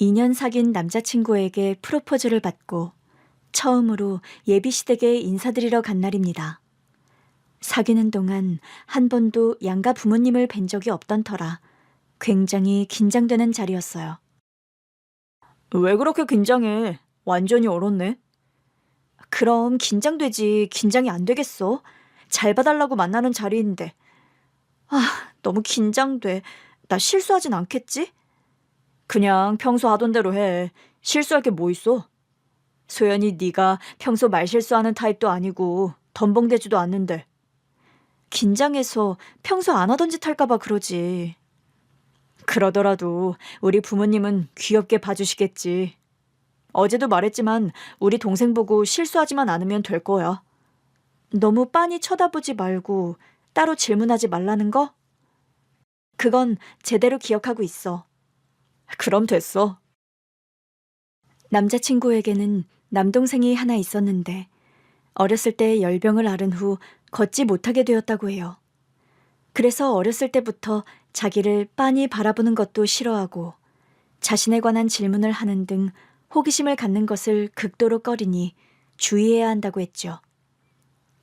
2년 사귄 남자친구에게 프로포즈를 받고 처음으로 예비시댁에 인사드리러 간 날입니다. 사귀는 동안 한 번도 양가 부모님을 뵌 적이 없던 터라 굉장히 긴장되는 자리였어요. 왜 그렇게 긴장해? 완전히 얼었네. 그럼 긴장되지. 긴장이 안 되겠어? 잘 봐달라고 만나는 자리인데. 너무 긴장돼. 나 실수하진 않겠지? 그냥 평소 하던 대로 해. 실수할 게 뭐 있어? 소연이 네가 평소 말실수하는 타입도 아니고 덤벙대지도 않는데. 긴장해서 평소 안 하던 짓 할까 봐 그러지. 그러더라도 우리 부모님은 귀엽게 봐주시겠지. 어제도 말했지만 우리 동생 보고 실수하지만 않으면 될 거야. 너무 빤히 쳐다보지 말고 따로 질문하지 말라는 거? 그건 제대로 기억하고 있어. 그럼 됐어. 남자친구에게는 남동생이 하나 있었는데 어렸을 때 열병을 앓은 후 걷지 못하게 되었다고 해요. 그래서 어렸을 때부터 자기를 빤히 바라보는 것도 싫어하고 자신에 관한 질문을 하는 등 호기심을 갖는 것을 극도로 꺼리니 주의해야 한다고 했죠.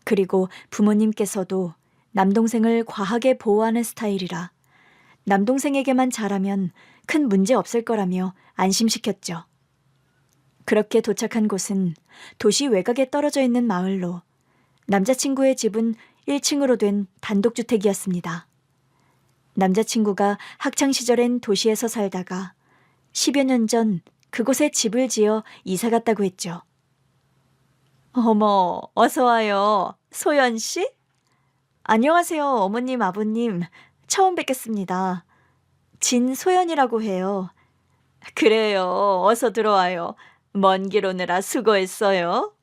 그리고 부모님께서도 남동생을 과하게 보호하는 스타일이라 남동생에게만 잘하면 큰 문제 없을 거라며 안심시켰죠. 그렇게 도착한 곳은 도시 외곽에 떨어져 있는 마을로 남자친구의 집은 1층으로 된 단독주택이었습니다. 남자친구가 학창시절엔 도시에서 살다가 10여 년 전 그곳에 집을 지어 이사 갔다고 했죠. 어머, 어서 와요. 소연 씨? 안녕하세요, 어머님, 아버님. 처음 뵙겠습니다. 진소연이라고 해요. 그래요. 어서 들어와요. 먼 길 오느라 수고했어요.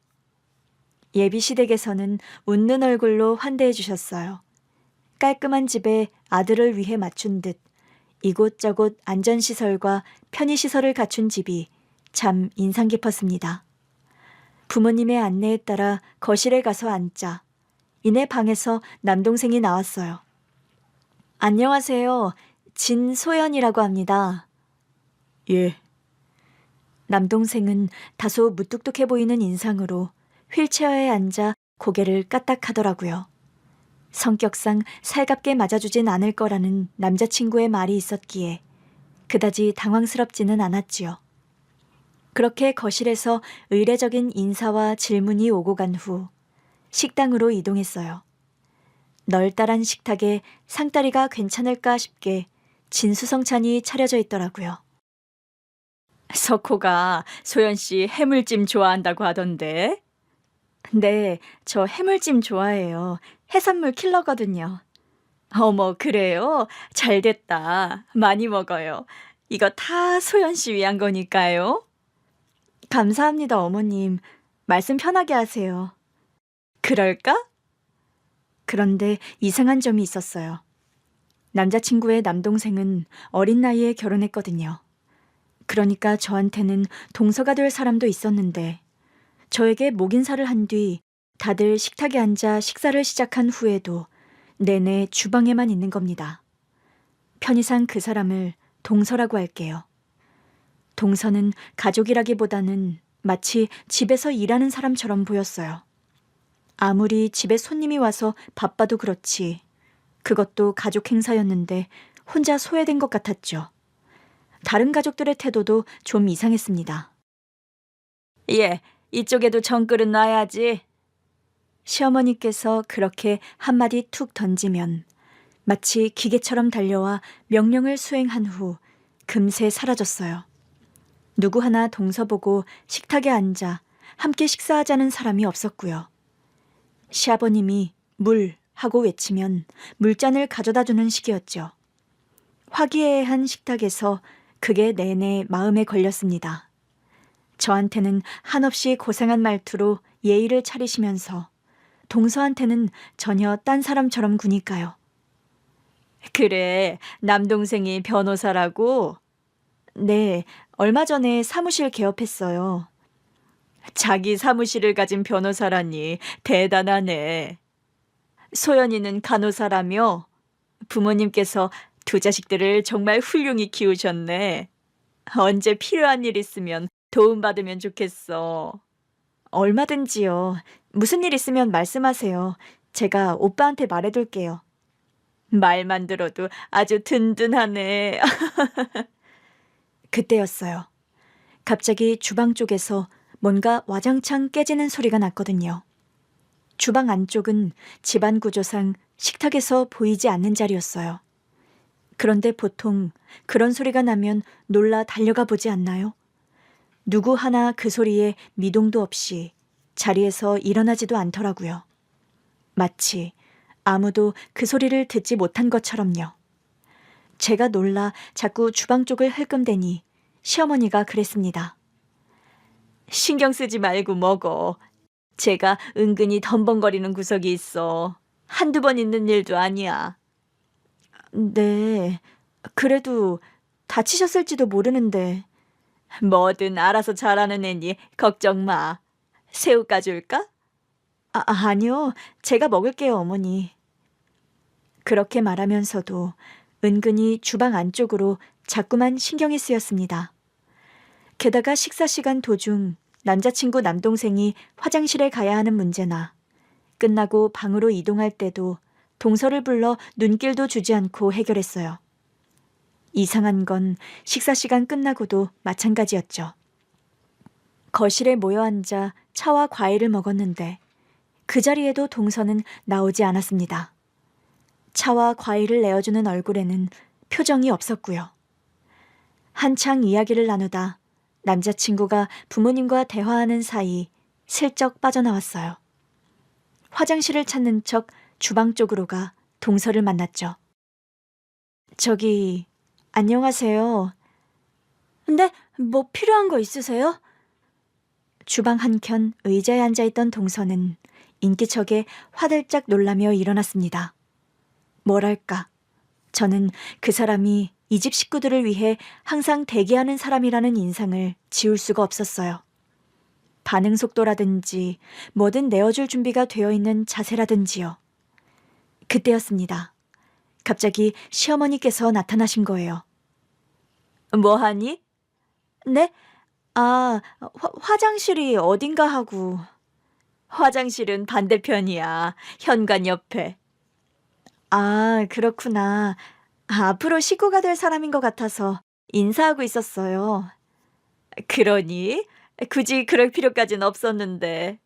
예비시댁에서는 웃는 얼굴로 환대해 주셨어요. 깔끔한 집에 아들을 위해 맞춘 듯 이곳저곳 안전시설과 편의시설을 갖춘 집이 참 인상 깊었습니다. 부모님의 안내에 따라 거실에 가서 앉자 이내 방에서 남동생이 나왔어요. 안녕하세요. 진소연이라고 합니다. 예. 남동생은 다소 무뚝뚝해 보이는 인상으로 휠체어에 앉아 고개를 까딱하더라고요. 성격상 살갑게 맞아주진 않을 거라는 남자친구의 말이 있었기에 그다지 당황스럽지는 않았지요. 그렇게 거실에서 의례적인 인사와 질문이 오고 간 후 식당으로 이동했어요. 널따란 식탁에 상다리가 괜찮을까 싶게 진수성찬이 차려져 있더라고요. 석호가 소연 씨 해물찜 좋아한다고 하던데. 네, 저 해물찜 좋아해요. 해산물 킬러거든요. 어머, 그래요? 잘 됐다. 많이 먹어요. 이거 다 소연 씨 위한 거니까요. 감사합니다, 어머님. 말씀 편하게 하세요. 그럴까? 그런데 이상한 점이 있었어요. 남자친구의 남동생은 어린 나이에 결혼했거든요. 그러니까 저한테는 동서가 될 사람도 있었는데 저에게 목인사를 한 뒤 다들 식탁에 앉아 식사를 시작한 후에도 내내 주방에만 있는 겁니다. 편의상 그 사람을 동서라고 할게요. 동서는 가족이라기보다는 마치 집에서 일하는 사람처럼 보였어요. 아무리 집에 손님이 와서 바빠도 그렇지 그것도 가족 행사였는데 혼자 소외된 것 같았죠. 다른 가족들의 태도도 좀 이상했습니다. 예, 이쪽에도 정글은 놔야지. 시어머니께서 그렇게 한마디 툭 던지면 마치 기계처럼 달려와 명령을 수행한 후 금세 사라졌어요. 누구 하나 동서 보고 식탁에 앉아 함께 식사하자는 사람이 없었고요. 시아버님이 물 하고 외치면 물잔을 가져다 주는 식이었죠. 화기애애한 식탁에서 그게 내내 마음에 걸렸습니다. 저한테는 한없이 고생한 말투로 예의를 차리시면서 동서한테는 전혀 딴 사람처럼 구니까요. 그래, 남동생이 변호사라고? 네, 얼마 전에 사무실 개업했어요. 자기 사무실을 가진 변호사라니 대단하네. 소연이는 간호사라며? 부모님께서 두 자식들을 정말 훌륭히 키우셨네. 언제 필요한 일 있으면 도움받으면 좋겠어. 얼마든지요. 무슨 일 있으면 말씀하세요. 제가 오빠한테 말해둘게요. 말만 들어도 아주 든든하네. 그때였어요. 갑자기 주방 쪽에서 뭔가 와장창 깨지는 소리가 났거든요. 주방 안쪽은 집안 구조상 식탁에서 보이지 않는 자리였어요. 그런데 보통 그런 소리가 나면 놀라 달려가 보지 않나요? 누구 하나 그 소리에 미동도 없이 자리에서 일어나지도 않더라고요. 마치 아무도 그 소리를 듣지 못한 것처럼요. 제가 놀라 자꾸 주방 쪽을 흘끔대니 시어머니가 그랬습니다. 신경 쓰지 말고 먹어. 제가 은근히 덤벙거리는 구석이 있어. 한두 번 있는 일도 아니야. 네, 그래도 다치셨을지도 모르는데. 뭐든 알아서 잘하는 애니 걱정 마. 새우 까줄까? 아니요. 제가 먹을게요, 어머니. 그렇게 말하면서도 은근히 주방 안쪽으로 자꾸만 신경이 쓰였습니다. 게다가 식사 시간 도중 남자친구 남동생이 화장실에 가야 하는 문제나 끝나고 방으로 이동할 때도 동서를 불러 눈길도 주지 않고 해결했어요. 이상한 건 식사 시간 끝나고도 마찬가지였죠. 거실에 모여 앉아 차와 과일을 먹었는데 그 자리에도 동서는 나오지 않았습니다. 차와 과일을 내어주는 얼굴에는 표정이 없었고요. 한창 이야기를 나누다 남자친구가 부모님과 대화하는 사이 슬쩍 빠져나왔어요. 화장실을 찾는 척 주방 쪽으로 가 동서를 만났죠. 저기, 안녕하세요. 근데 뭐 필요한 거 있으세요? 주방 한켠 의자에 앉아있던 동서는 인기척에 화들짝 놀라며 일어났습니다. 뭐랄까, 저는 그 사람이 이 집 식구들을 위해 항상 대기하는 사람이라는 인상을 지울 수가 없었어요. 반응 속도라든지 뭐든 내어줄 준비가 되어 있는 자세라든지요. 그때였습니다. 갑자기 시어머니께서 나타나신 거예요. 뭐하니? 네? 화장실이 어딘가 하고. 화장실은 반대편이야. 현관 옆에. 그렇구나. 앞으로 식구가 될 사람인 것 같아서 인사하고 있었어요. 그러니? 굳이 그럴 필요까진 없었는데.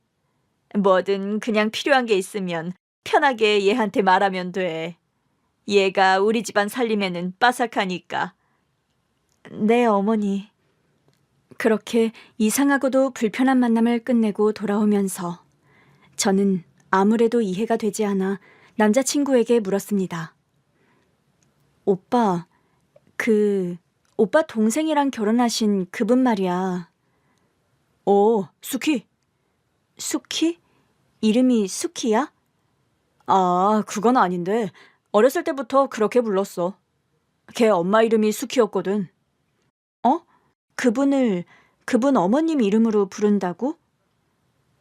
뭐든 그냥 필요한 게 있으면 편하게 얘한테 말하면 돼. 얘가 우리 집안 살림에는 빠삭하니까. 네, 어머니. 그렇게 이상하고도 불편한 만남을 끝내고 돌아오면서 저는 아무래도 이해가 되지 않아 남자친구에게 물었습니다. 오빠, 오빠 동생이랑 결혼하신 그분 말이야. 수키. 수키? 이름이 수키야? 그건 아닌데 어렸을 때부터 그렇게 불렀어. 걔 엄마 이름이 수키였거든. 그분 어머님 이름으로 부른다고?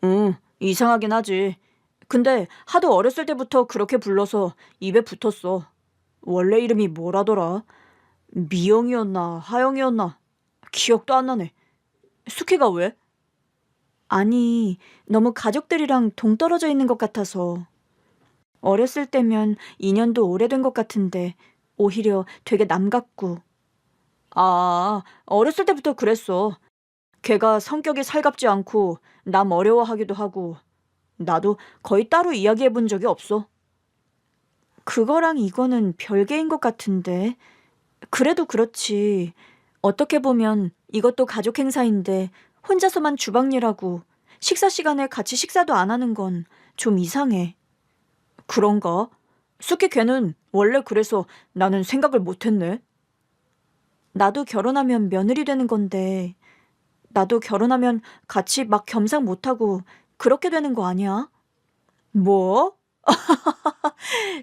응, 이상하긴 하지. 근데 하도 어렸을 때부터 그렇게 불러서 입에 붙었어. 원래 이름이 뭐라더라? 미영이었나 하영이었나? 기억도 안 나네. 수키가 왜? 아니, 너무 가족들이랑 동떨어져 있는 것 같아서. 어렸을 때면 인연도 오래된 것 같은데 오히려 되게 남 같고. 어렸을 때부터 그랬어. 걔가 성격이 살갑지 않고 남 어려워하기도 하고 나도 거의 따로 이야기해 본 적이 없어. 그거랑 이거는 별개인 것 같은데. 그래도 그렇지. 어떻게 보면 이것도 가족 행사인데 혼자서만 주방일하고 식사 시간에 같이 식사도 안 하는 건 좀 이상해. 그런가? 수키 걔는 원래 그래서 나는 생각을 못했네. 나도 결혼하면 며느리 되는 건데 나도 결혼하면 같이 막 겸상 못하고 그렇게 되는 거 아니야? 뭐?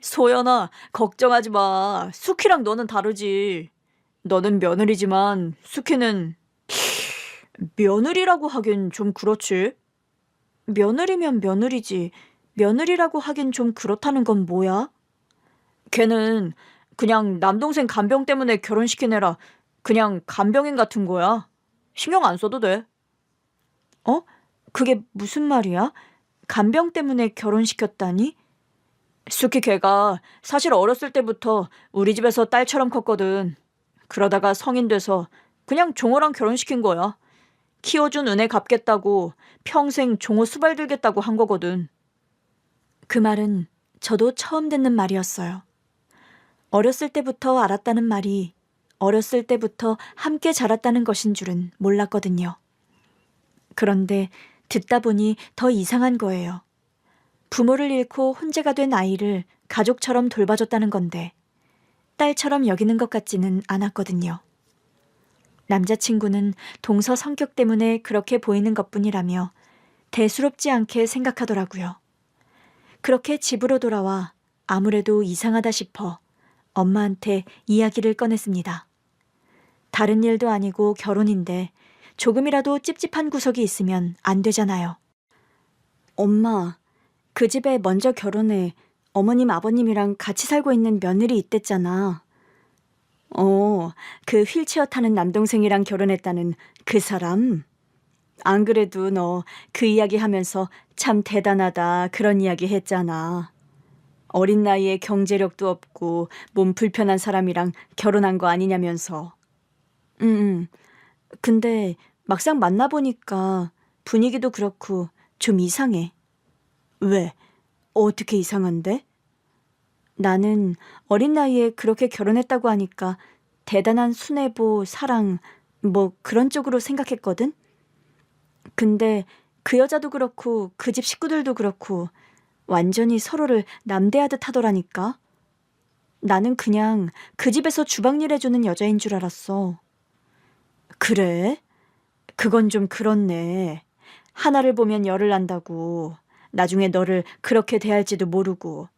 소연아, 걱정하지 마. 수키랑 너는 다르지. 너는 며느리지만 수키는 며느리라고 하긴 좀 그렇지. 며느리면 며느리지. 며느리라고 하긴 좀 그렇다는 건 뭐야? 걔는 그냥 남동생 간병 때문에 결혼시킨 애라 그냥 간병인 같은 거야. 신경 안 써도 돼. 어? 그게 무슨 말이야? 간병 때문에 결혼시켰다니? 수키 걔가 사실 어렸을 때부터 우리 집에서 딸처럼 컸거든. 그러다가 성인 돼서 그냥 종호랑 결혼시킨 거야. 키워준 은혜 갚겠다고 평생 종호 수발 들겠다고 한 거거든. 그 말은 저도 처음 듣는 말이었어요. 어렸을 때부터 알았다는 말이 어렸을 때부터 함께 자랐다는 것인 줄은 몰랐거든요. 그런데 듣다 보니 더 이상한 거예요. 부모를 잃고 혼자가 된 아이를 가족처럼 돌봐줬다는 건데 딸처럼 여기는 것 같지는 않았거든요. 남자친구는 동서 성격 때문에 그렇게 보이는 것뿐이라며 대수롭지 않게 생각하더라고요. 그렇게 집으로 돌아와 아무래도 이상하다 싶어 엄마한테 이야기를 꺼냈습니다. 다른 일도 아니고 결혼인데 조금이라도 찝찝한 구석이 있으면 안 되잖아요. 엄마, 그 집에 먼저 결혼해 어머님 아버님이랑 같이 살고 있는 며느리 있댔잖아. 그 휠체어 타는 남동생이랑 결혼했다는 그 사람? 안 그래도 너 그 이야기 하면서 참 대단하다 그런 이야기 했잖아. 어린 나이에 경제력도 없고 몸 불편한 사람이랑 결혼한 거 아니냐면서. 근데 막상 만나보니까 분위기도 그렇고 좀 이상해. 왜? 어떻게 이상한데? 나는 어린 나이에 그렇게 결혼했다고 하니까 대단한 수뇌보, 사랑, 뭐 그런 쪽으로 생각했거든? 근데 그 여자도 그렇고 그 집 식구들도 그렇고 완전히 서로를 남대하듯 하더라니까. 나는 그냥 그 집에서 주방일 해주는 여자인 줄 알았어. 그래? 그건 좀 그렇네. 하나를 보면 열을 난다고. 나중에 너를 그렇게 대할지도 모르고.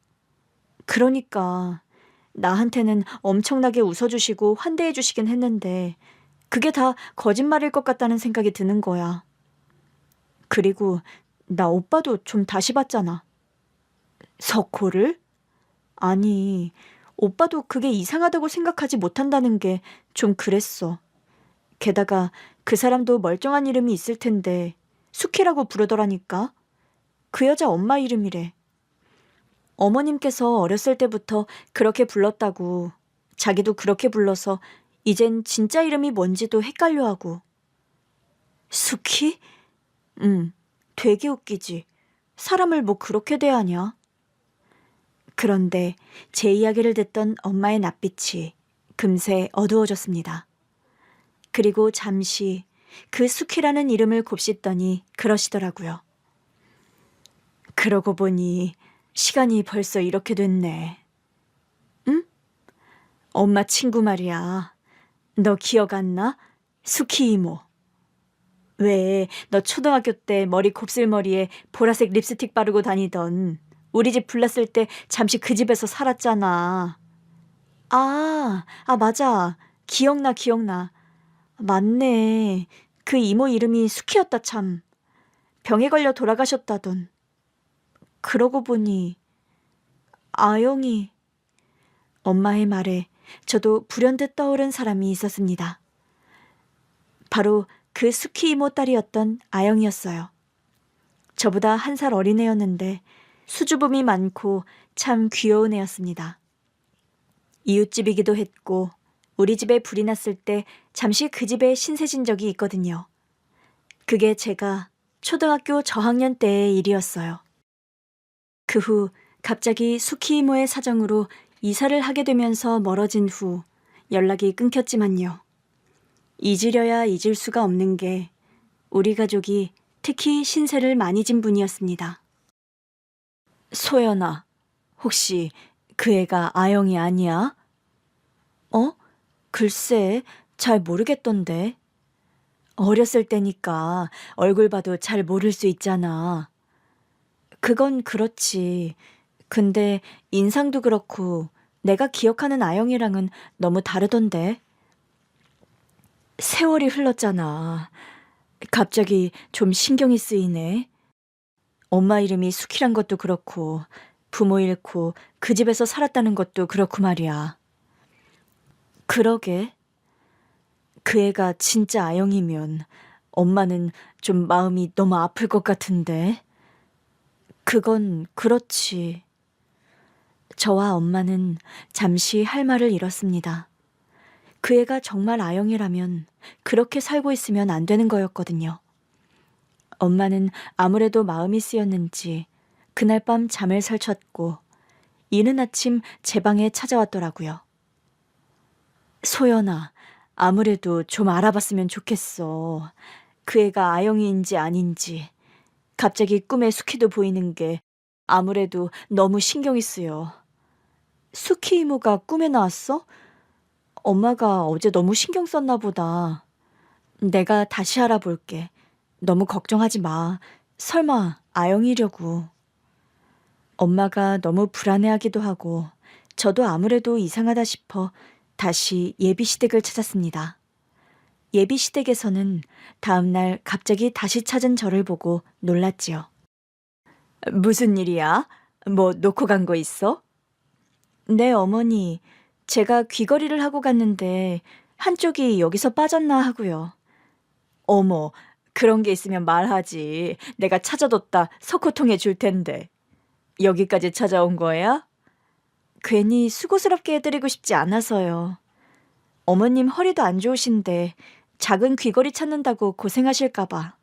그러니까 나한테는 엄청나게 웃어주시고 환대해주시긴 했는데 그게 다 거짓말일 것 같다는 생각이 드는 거야. 그리고 나 오빠도 좀 다시 봤잖아. 석호를? 아니, 오빠도 그게 이상하다고 생각하지 못한다는 게 좀 그랬어. 게다가 그 사람도 멀쩡한 이름이 있을 텐데 수키라고 부르더라니까. 그 여자 엄마 이름이래. 어머님께서 어렸을 때부터 그렇게 불렀다고. 자기도 그렇게 불러서 이젠 진짜 이름이 뭔지도 헷갈려하고. 수키? 되게 웃기지. 사람을 뭐 그렇게 대하냐? 그런데 제 이야기를 듣던 엄마의 낯빛이 금세 어두워졌습니다. 그리고 잠시 그 수키라는 이름을 곱씹더니 그러시더라고요. 그러고 보니 시간이 벌써 이렇게 됐네. 응? 엄마 친구 말이야. 너 기억 안 나? 수키 이모. 왜 너 초등학교 때 머리 곱슬머리에 보라색 립스틱 바르고 다니던 우리 집 불났을 때 잠시 그 집에서 살았잖아. 맞아. 기억나. 맞네. 그 이모 이름이 수키였다 참. 병에 걸려 돌아가셨다던. 그러고 보니 아영이. 엄마의 말에 저도 불현듯 떠오른 사람이 있었습니다. 바로 그 수키 이모 딸이었던 아영이었어요. 저보다 1살 어린 애였는데 수줍음이 많고 참 귀여운 애였습니다. 이웃집이기도 했고 우리 집에 불이 났을 때 잠시 그 집에 신세진 적이 있거든요. 그게 제가 초등학교 저학년 때의 일이었어요. 그 후 갑자기 수키 이모의 사정으로 이사를 하게 되면서 멀어진 후 연락이 끊겼지만요. 잊으려야 잊을 수가 없는 게 우리 가족이 특히 신세를 많이 진 분이었습니다. 소연아, 혹시 그 애가 아영이 아니야? 글쎄, 잘 모르겠던데. 어렸을 때니까 얼굴 봐도 잘 모를 수 있잖아. 그건 그렇지. 근데 인상도 그렇고 내가 기억하는 아영이랑은 너무 다르던데. 세월이 흘렀잖아. 갑자기 좀 신경이 쓰이네. 엄마 이름이 수키란 것도 그렇고 부모 잃고 그 집에서 살았다는 것도 그렇고 말이야. 그러게. 그 애가 진짜 아영이면 엄마는 좀 마음이 너무 아플 것 같은데. 그건 그렇지. 저와 엄마는 잠시 할 말을 잃었습니다. 그 애가 정말 아영이라면 그렇게 살고 있으면 안 되는 거였거든요. 엄마는 아무래도 마음이 쓰였는지 그날 밤 잠을 설쳤고 이른 아침 제 방에 찾아왔더라고요. 소연아, 아무래도 좀 알아봤으면 좋겠어. 그 애가 아영이인지 아닌지. 갑자기 꿈에 수키도 보이는 게 아무래도 너무 신경이 쓰여. 수키 이모가 꿈에 나왔어? 엄마가 어제 너무 신경 썼나 보다. 내가 다시 알아볼게. 너무 걱정하지 마. 설마 아영이려고. 엄마가 너무 불안해하기도 하고 저도 아무래도 이상하다 싶어 다시 예비시댁을 찾았습니다. 예비시댁에서는 다음날 갑자기 다시 찾은 저를 보고 놀랐지요. 무슨 일이야? 뭐 놓고 간 거 있어? 네, 어머니. 제가 귀걸이를 하고 갔는데 한쪽이 여기서 빠졌나 하고요. 어머, 그런 게 있으면 말하지. 내가 찾아뒀다 석호통에 줄 텐데. 여기까지 찾아온 거야? 괜히 수고스럽게 해드리고 싶지 않아서요. 어머님 허리도 안 좋으신데 작은 귀걸이 찾는다고 고생하실까 봐.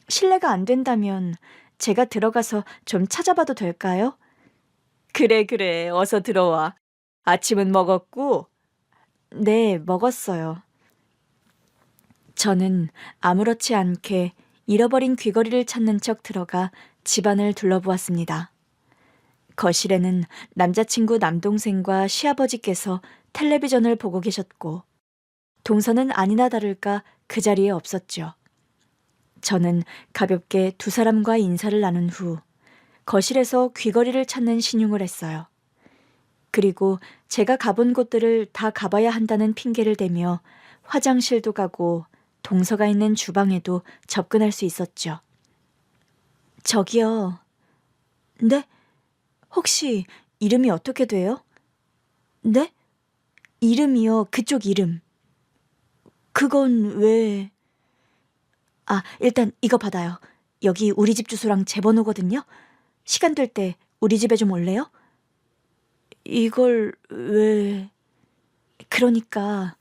실례가 안 된다면 제가 들어가서 좀 찾아봐도 될까요? 그래, 그래. 어서 들어와. 아침은 먹었고? 네, 먹었어요. 저는 아무렇지 않게 잃어버린 귀걸이를 찾는 척 들어가 집안을 둘러보았습니다. 거실에는 남자친구 남동생과 시아버지께서 텔레비전을 보고 계셨고 동서는 아니나 다를까 그 자리에 없었죠. 저는 가볍게 두 사람과 인사를 나눈 후 거실에서 귀걸이를 찾는 신용을 했어요. 그리고 제가 가본 곳들을 다 가봐야 한다는 핑계를 대며 화장실도 가고 동서가 있는 주방에도 접근할 수 있었죠. 저기요. 네? 혹시 이름이 어떻게 돼요? 네? 이름이요. 그쪽 이름. 그건 왜... 아, 일단 이거 받아요. 여기 우리 집 주소랑 제 번호거든요. 시간 될 때 우리 집에 좀 올래요? 이걸 왜... 그러니까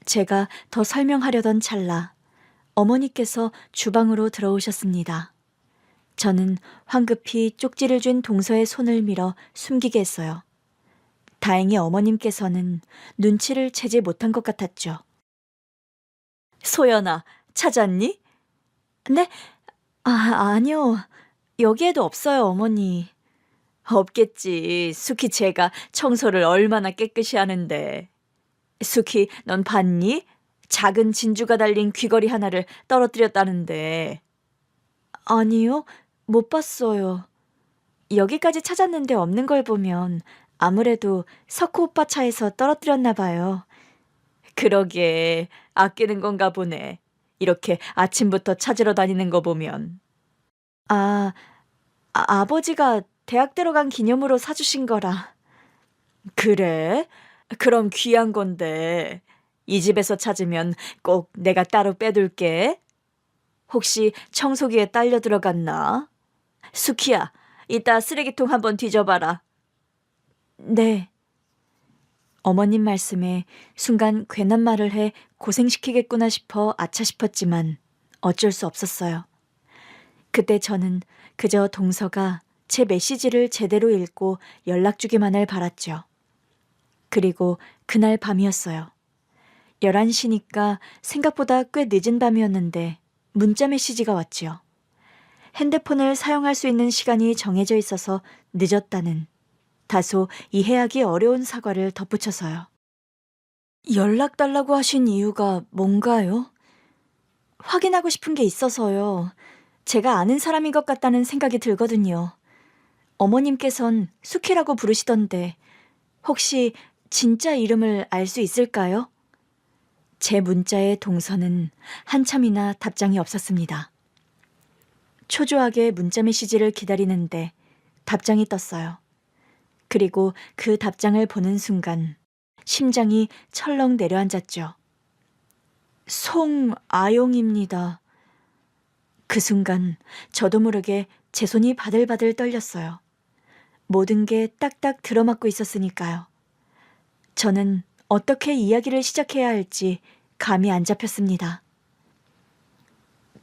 제가 더 설명하려던 찰나 어머니께서 주방으로 들어오셨습니다. 저는 황급히 쪽지를 준 동서의 손을 밀어 숨기게 했어요. 다행히 어머님께서는 눈치를 채지 못한 것 같았죠. 소연아, 찾았니? 네? 아, 아니요. 여기에도 없어요, 어머니. 없겠지. 수키 제가 청소를 얼마나 깨끗이 하는데. 수키, 넌 봤니? 작은 진주가 달린 귀걸이 하나를 떨어뜨렸다는데. 아니요, 못 봤어요. 여기까지 찾았는데 없는 걸 보면 아무래도 석호 오빠 차에서 떨어뜨렸나 봐요. 그러게, 아끼는 건가 보네. 이렇게 아침부터 찾으러 다니는 거 보면. 아버지가 대학 들어간 기념으로 사주신 거라. 그래? 그럼 귀한 건데. 이 집에서 찾으면 꼭 내가 따로 빼둘게. 혹시 청소기에 딸려 들어갔나? 수키야, 이따 쓰레기통 한번 뒤져봐라. 네. 어머님 말씀에 순간 괜한 말을 해 고생시키겠구나 싶어 아차 싶었지만 어쩔 수 없었어요. 그때 저는 그저 동서가 제 메시지를 제대로 읽고 연락 주기만을 바랐죠. 그리고 그날 밤이었어요. 11시니까 생각보다 꽤 늦은 밤이었는데 문자 메시지가 왔지요. 핸드폰을 사용할 수 있는 시간이 정해져 있어서 늦었다는 다소 이해하기 어려운 사과를 덧붙여서요. 연락 달라고 하신 이유가 뭔가요? 확인하고 싶은 게 있어서요. 제가 아는 사람인 것 같다는 생각이 들거든요. 어머님께선 수키라고 부르시던데 혹시 진짜 이름을 알 수 있을까요? 제 문자의 동서는 한참이나 답장이 없었습니다. 초조하게 문자 메시지를 기다리는데 답장이 떴어요. 그리고 그 답장을 보는 순간 심장이 철렁 내려앉았죠. 송아용입니다. 그 순간 저도 모르게 제 손이 바들바들 떨렸어요. 모든 게 딱딱 들어맞고 있었으니까요. 저는 어떻게 이야기를 시작해야 할지 감이 안 잡혔습니다.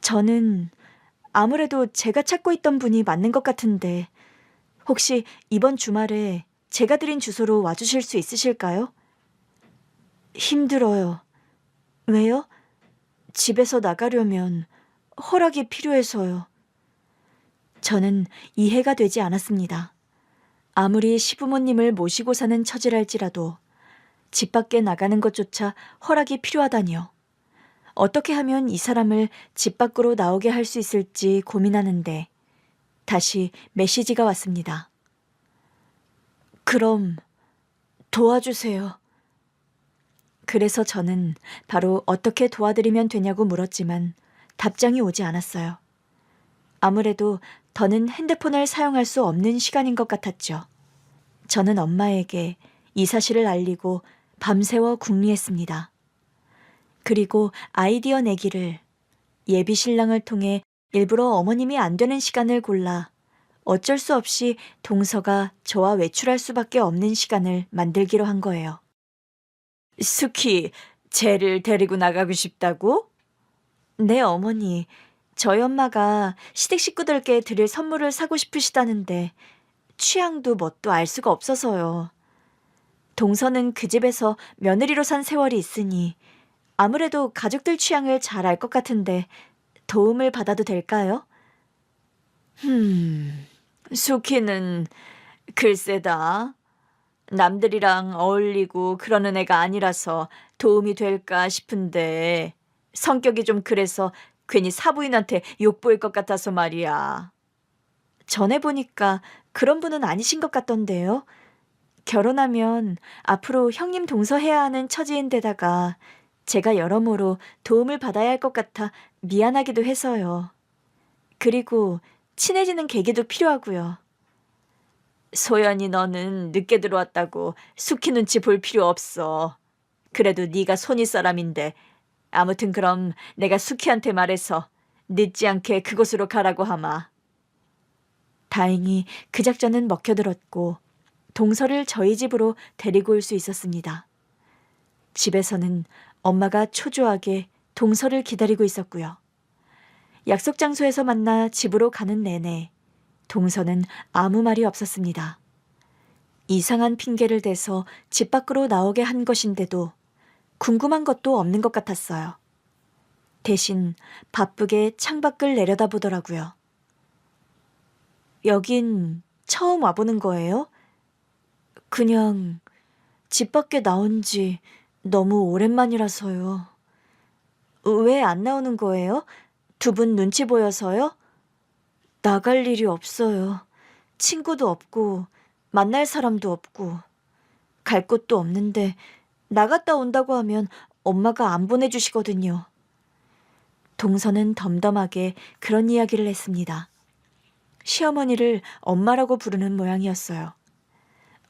저는 아무래도 제가 찾고 있던 분이 맞는 것 같은데 혹시 이번 주말에 제가 드린 주소로 와주실 수 있으실까요? 힘들어요. 왜요? 집에서 나가려면 허락이 필요해서요. 저는 이해가 되지 않았습니다. 아무리 시부모님을 모시고 사는 처지랄지라도 집 밖에 나가는 것조차 허락이 필요하다니요. 어떻게 하면 이 사람을 집 밖으로 나오게 할 수 있을지 고민하는데 다시 메시지가 왔습니다. 그럼 도와주세요. 그래서 저는 바로 어떻게 도와드리면 되냐고 물었지만 답장이 오지 않았어요. 아무래도 더는 핸드폰을 사용할 수 없는 시간인 것 같았죠. 저는 엄마에게 이 사실을 알리고 밤새워 궁리했습니다. 그리고 아이디어 내기를 예비 신랑을 통해 일부러 어머님이 안 되는 시간을 골라 어쩔 수 없이 동서가 저와 외출할 수밖에 없는 시간을 만들기로 한 거예요. 수키, 쟤를 데리고 나가고 싶다고? 네, 어머니. 저희 엄마가 시댁 식구들께 드릴 선물을 사고 싶으시다는데 취향도 뭣도 알 수가 없어서요. 동서는 그 집에서 며느리로 산 세월이 있으니 아무래도 가족들 취향을 잘 알 것 같은데 도움을 받아도 될까요? 수키는 글쎄다. 남들이랑 어울리고 그러는 애가 아니라서 도움이 될까 싶은데 성격이 좀 그래서 괜히 사부인한테 욕보일 것 같아서 말이야. 전에 보니까 그런 분은 아니신 것 같던데요. 결혼하면 앞으로 형님 동서해야 하는 처지인데다가 제가 여러모로 도움을 받아야 할 것 같아 미안하기도 해서요. 그리고 친해지는 계기도 필요하고요. 소연이 너는 늦게 들어왔다고 수키 눈치 볼 필요 없어. 그래도 네가 손윗 사람인데 아무튼 그럼 내가 수키한테 말해서 늦지 않게 그곳으로 가라고 하마. 다행히 그 작전은 먹혀들었고 동서를 저희 집으로 데리고 올 수 있었습니다. 집에서는 엄마가 초조하게 동서를 기다리고 있었고요. 약속 장소에서 만나 집으로 가는 내내 동서는 아무 말이 없었습니다. 이상한 핑계를 대서 집 밖으로 나오게 한 것인데도 궁금한 것도 없는 것 같았어요. 대신 바쁘게 창밖을 내려다보더라고요. 여긴 처음 와보는 거예요? 그냥 집 밖에 나온 지 너무 오랜만이라서요. 왜 안 나오는 거예요? 두 분 눈치 보여서요? 나갈 일이 없어요. 친구도 없고 만날 사람도 없고 갈 곳도 없는데 나갔다 온다고 하면 엄마가 안 보내주시거든요. 동서는 덤덤하게 그런 이야기를 했습니다. 시어머니를 엄마라고 부르는 모양이었어요.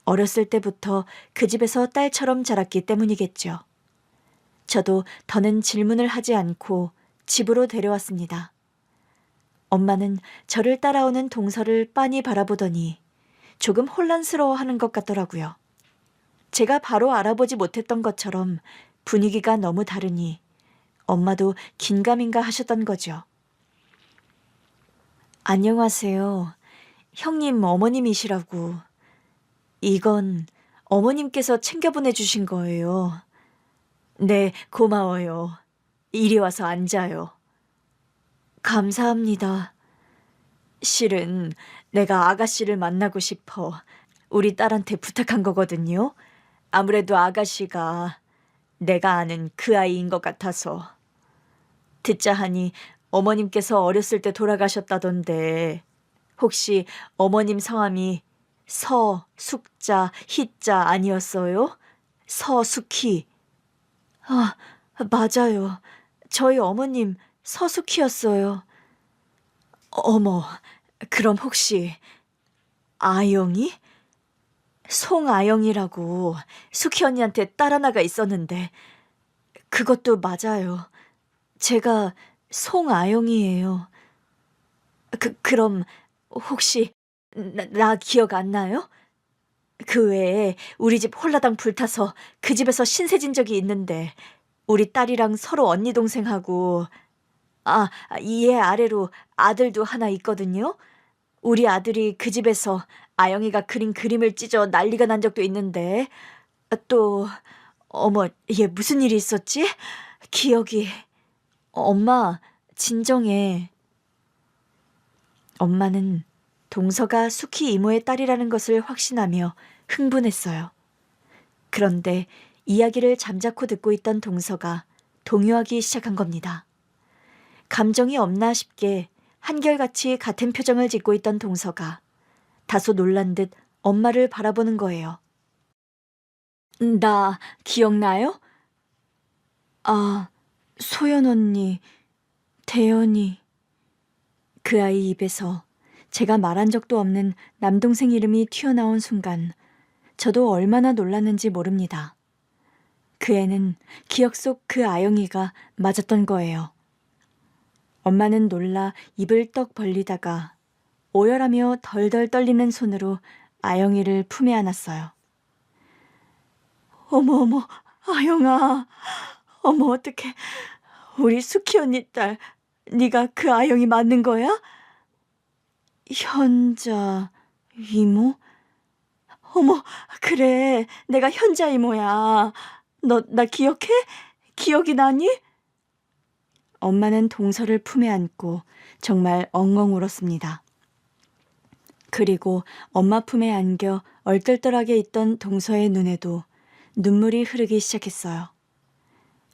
어렸을 때부터 그 집에서 딸처럼 자랐기 때문이겠죠. 저도 더는 질문을 하지 않고 집으로 데려왔습니다. 엄마는 저를 따라오는 동서를 빤히 바라보더니 조금 혼란스러워하는 것 같더라고요. 제가 바로 알아보지 못했던 것처럼 분위기가 너무 다르니 엄마도 긴가민가 하셨던 거죠. 안녕하세요. 형님 어머님이시라고. 이건 어머님께서 챙겨 보내주신 거예요. 네, 고마워요. 이리 와서 앉아요. 감사합니다. 실은 내가 아가씨를 만나고 싶어 우리 딸한테 부탁한 거거든요. 아무래도 아가씨가 내가 아는 그 아이인 것 같아서. 듣자 하니 어머님께서 어렸을 때 돌아가셨다던데 혹시 어머님 성함이 서, 숙자, 희자 아니었어요? 서숙희. 아, 맞아요. 저희 어머님 서숙희였어요. 어머, 그럼 혹시 아영이? 송아영이라고 숙희 언니한테 딸 하나가 있었는데 그것도 맞아요. 제가 송아영이에요. 그럼 혹시 나 기억 안 나요? 그 외에 우리 집 홀라당 불타서 그 집에서 신세진 적이 있는데 우리 딸이랑 서로 언니 동생하고 얘 아래로 아들도 하나 있거든요. 우리 아들이 그 집에서 아영이가 그린 그림을 찢어 난리가 난 적도 있는데 또 어머 얘 무슨 일이 있었지? 기억이 엄마 진정해. 엄마는 동서가 수키 이모의 딸이라는 것을 확신하며 흥분했어요. 그런데 이야기를 잠자코 듣고 있던 동서가 동요하기 시작한 겁니다. 감정이 없나 싶게 한결같이 같은 표정을 짓고 있던 동서가 다소 놀란 듯 엄마를 바라보는 거예요. 나 기억나요? 아, 소연 언니, 대연이. 그 아이 입에서 제가 말한 적도 없는 남동생 이름이 튀어나온 순간 저도 얼마나 놀랐는지 모릅니다. 그 애는 기억 속 그 아영이가 맞았던 거예요. 엄마는 놀라 입을 떡 벌리다가 오열하며 덜덜 떨리는 손으로 아영이를 품에 안았어요. 어머, 아영아. 어머, 어떡해. 우리 수키 언니 딸, 네가 그 아영이 맞는 거야? 현자 이모? 어머, 그래. 내가 현자 이모야. 너 나 기억해? 기억이 나니? 엄마는 동서를 품에 안고 정말 엉엉 울었습니다. 그리고 엄마 품에 안겨 얼떨떨하게 있던 동서의 눈에도 눈물이 흐르기 시작했어요.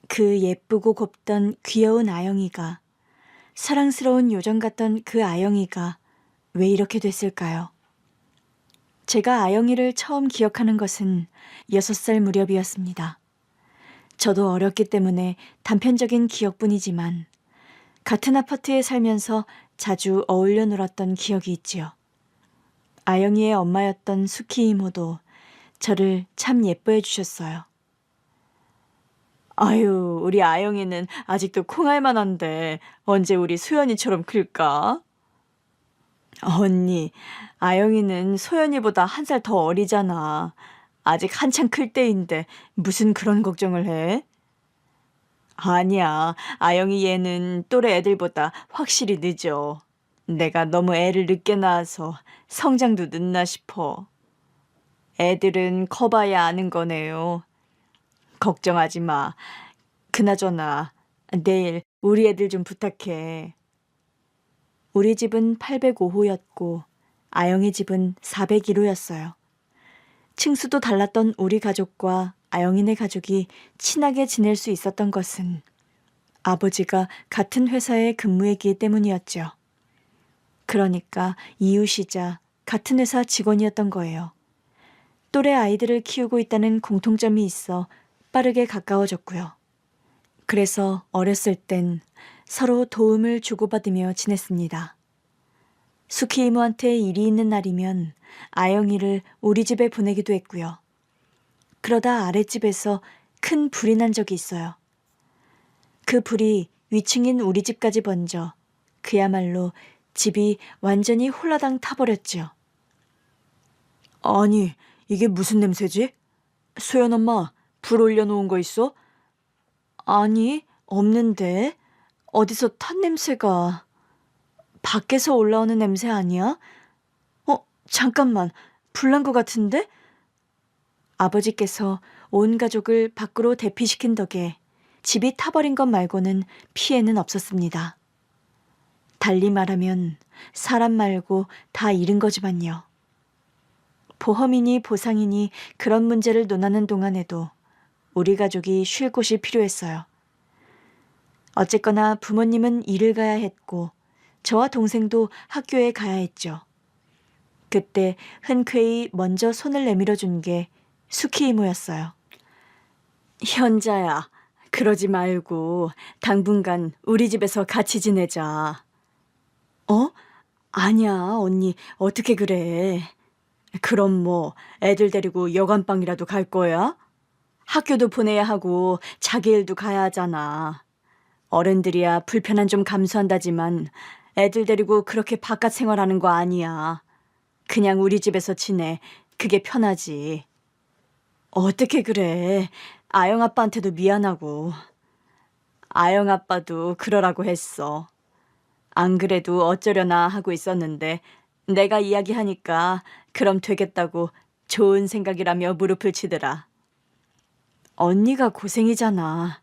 그 예쁘고 곱던 귀여운 아영이가, 사랑스러운 요정 같던 그 아영이가 왜 이렇게 됐을까요? 제가 아영이를 처음 기억하는 것은 6살 무렵이었습니다. 저도 어렸기 때문에 단편적인 기억뿐이지만 같은 아파트에 살면서 자주 어울려 놀았던 기억이 있지요. 아영이의 엄마였던 수키 이모도 저를 참 예뻐해 주셨어요. 아유, 우리 아영이는 아직도 콩알만한데 언제 우리 소연이처럼 클까? 언니, 아영이는 소연이보다 1살 더 어리잖아. 아직 한창 클 때인데 무슨 그런 걱정을 해? 아니야, 아영이 얘는 또래 애들보다 확실히 늦어. 내가 너무 애를 늦게 낳아서 성장도 늦나 싶어. 애들은 커봐야 아는 거네요. 걱정하지 마. 그나저나 내일 우리 애들 좀 부탁해. 우리 집은 805호였고 아영이 집은 401호였어요. 층수도 달랐던 우리 가족과 아영이네 가족이 친하게 지낼 수 있었던 것은 아버지가 같은 회사에 근무했기 때문이었죠. 그러니까 이웃이자 같은 회사 직원이었던 거예요. 또래 아이들을 키우고 있다는 공통점이 있어 빠르게 가까워졌고요. 그래서 어렸을 땐 서로 도움을 주고받으며 지냈습니다. 수키 이모한테 일이 있는 날이면 아영이를 우리 집에 보내기도 했고요. 그러다 아랫집에서 큰 불이 난 적이 있어요. 그 불이 위층인 우리 집까지 번져 그야말로 집이 완전히 홀라당 타버렸죠. 아니, 이게 무슨 냄새지? 소연 엄마, 불 올려놓은 거 있어? 아니, 없는데. 어디서 탄 냄새가. 밖에서 올라오는 냄새 아니야? 잠깐만, 불난 거 같은데? 아버지께서 온 가족을 밖으로 대피시킨 덕에 집이 타버린 것 말고는 피해는 없었습니다. 달리 말하면 사람 말고 다 잃은 거지만요. 보험이니 보상이니 그런 문제를 논하는 동안에도 우리 가족이 쉴 곳이 필요했어요. 어쨌거나 부모님은 일을 가야 했고 저와 동생도 학교에 가야 했죠. 그때 흔쾌히 먼저 손을 내밀어 준 게 수키 이모였어요. 현자야, 그러지 말고 당분간 우리 집에서 같이 지내자. 아니야, 언니, 어떻게 그래. 그럼 뭐 애들 데리고 여관방이라도 갈 거야? 학교도 보내야 하고 자기 일도 가야 하잖아. 어른들이야 불편한 좀 감수한다지만 애들 데리고 그렇게 바깥 생활하는 거 아니야. 그냥 우리 집에서 지내. 그게 편하지. 어떻게 그래. 아영 아빠한테도 미안하고. 아영 아빠도 그러라고 했어. 안 그래도 어쩌려나 하고 있었는데 내가 이야기하니까 그럼 되겠다고 좋은 생각이라며 무릎을 치더라. 언니가 고생이잖아.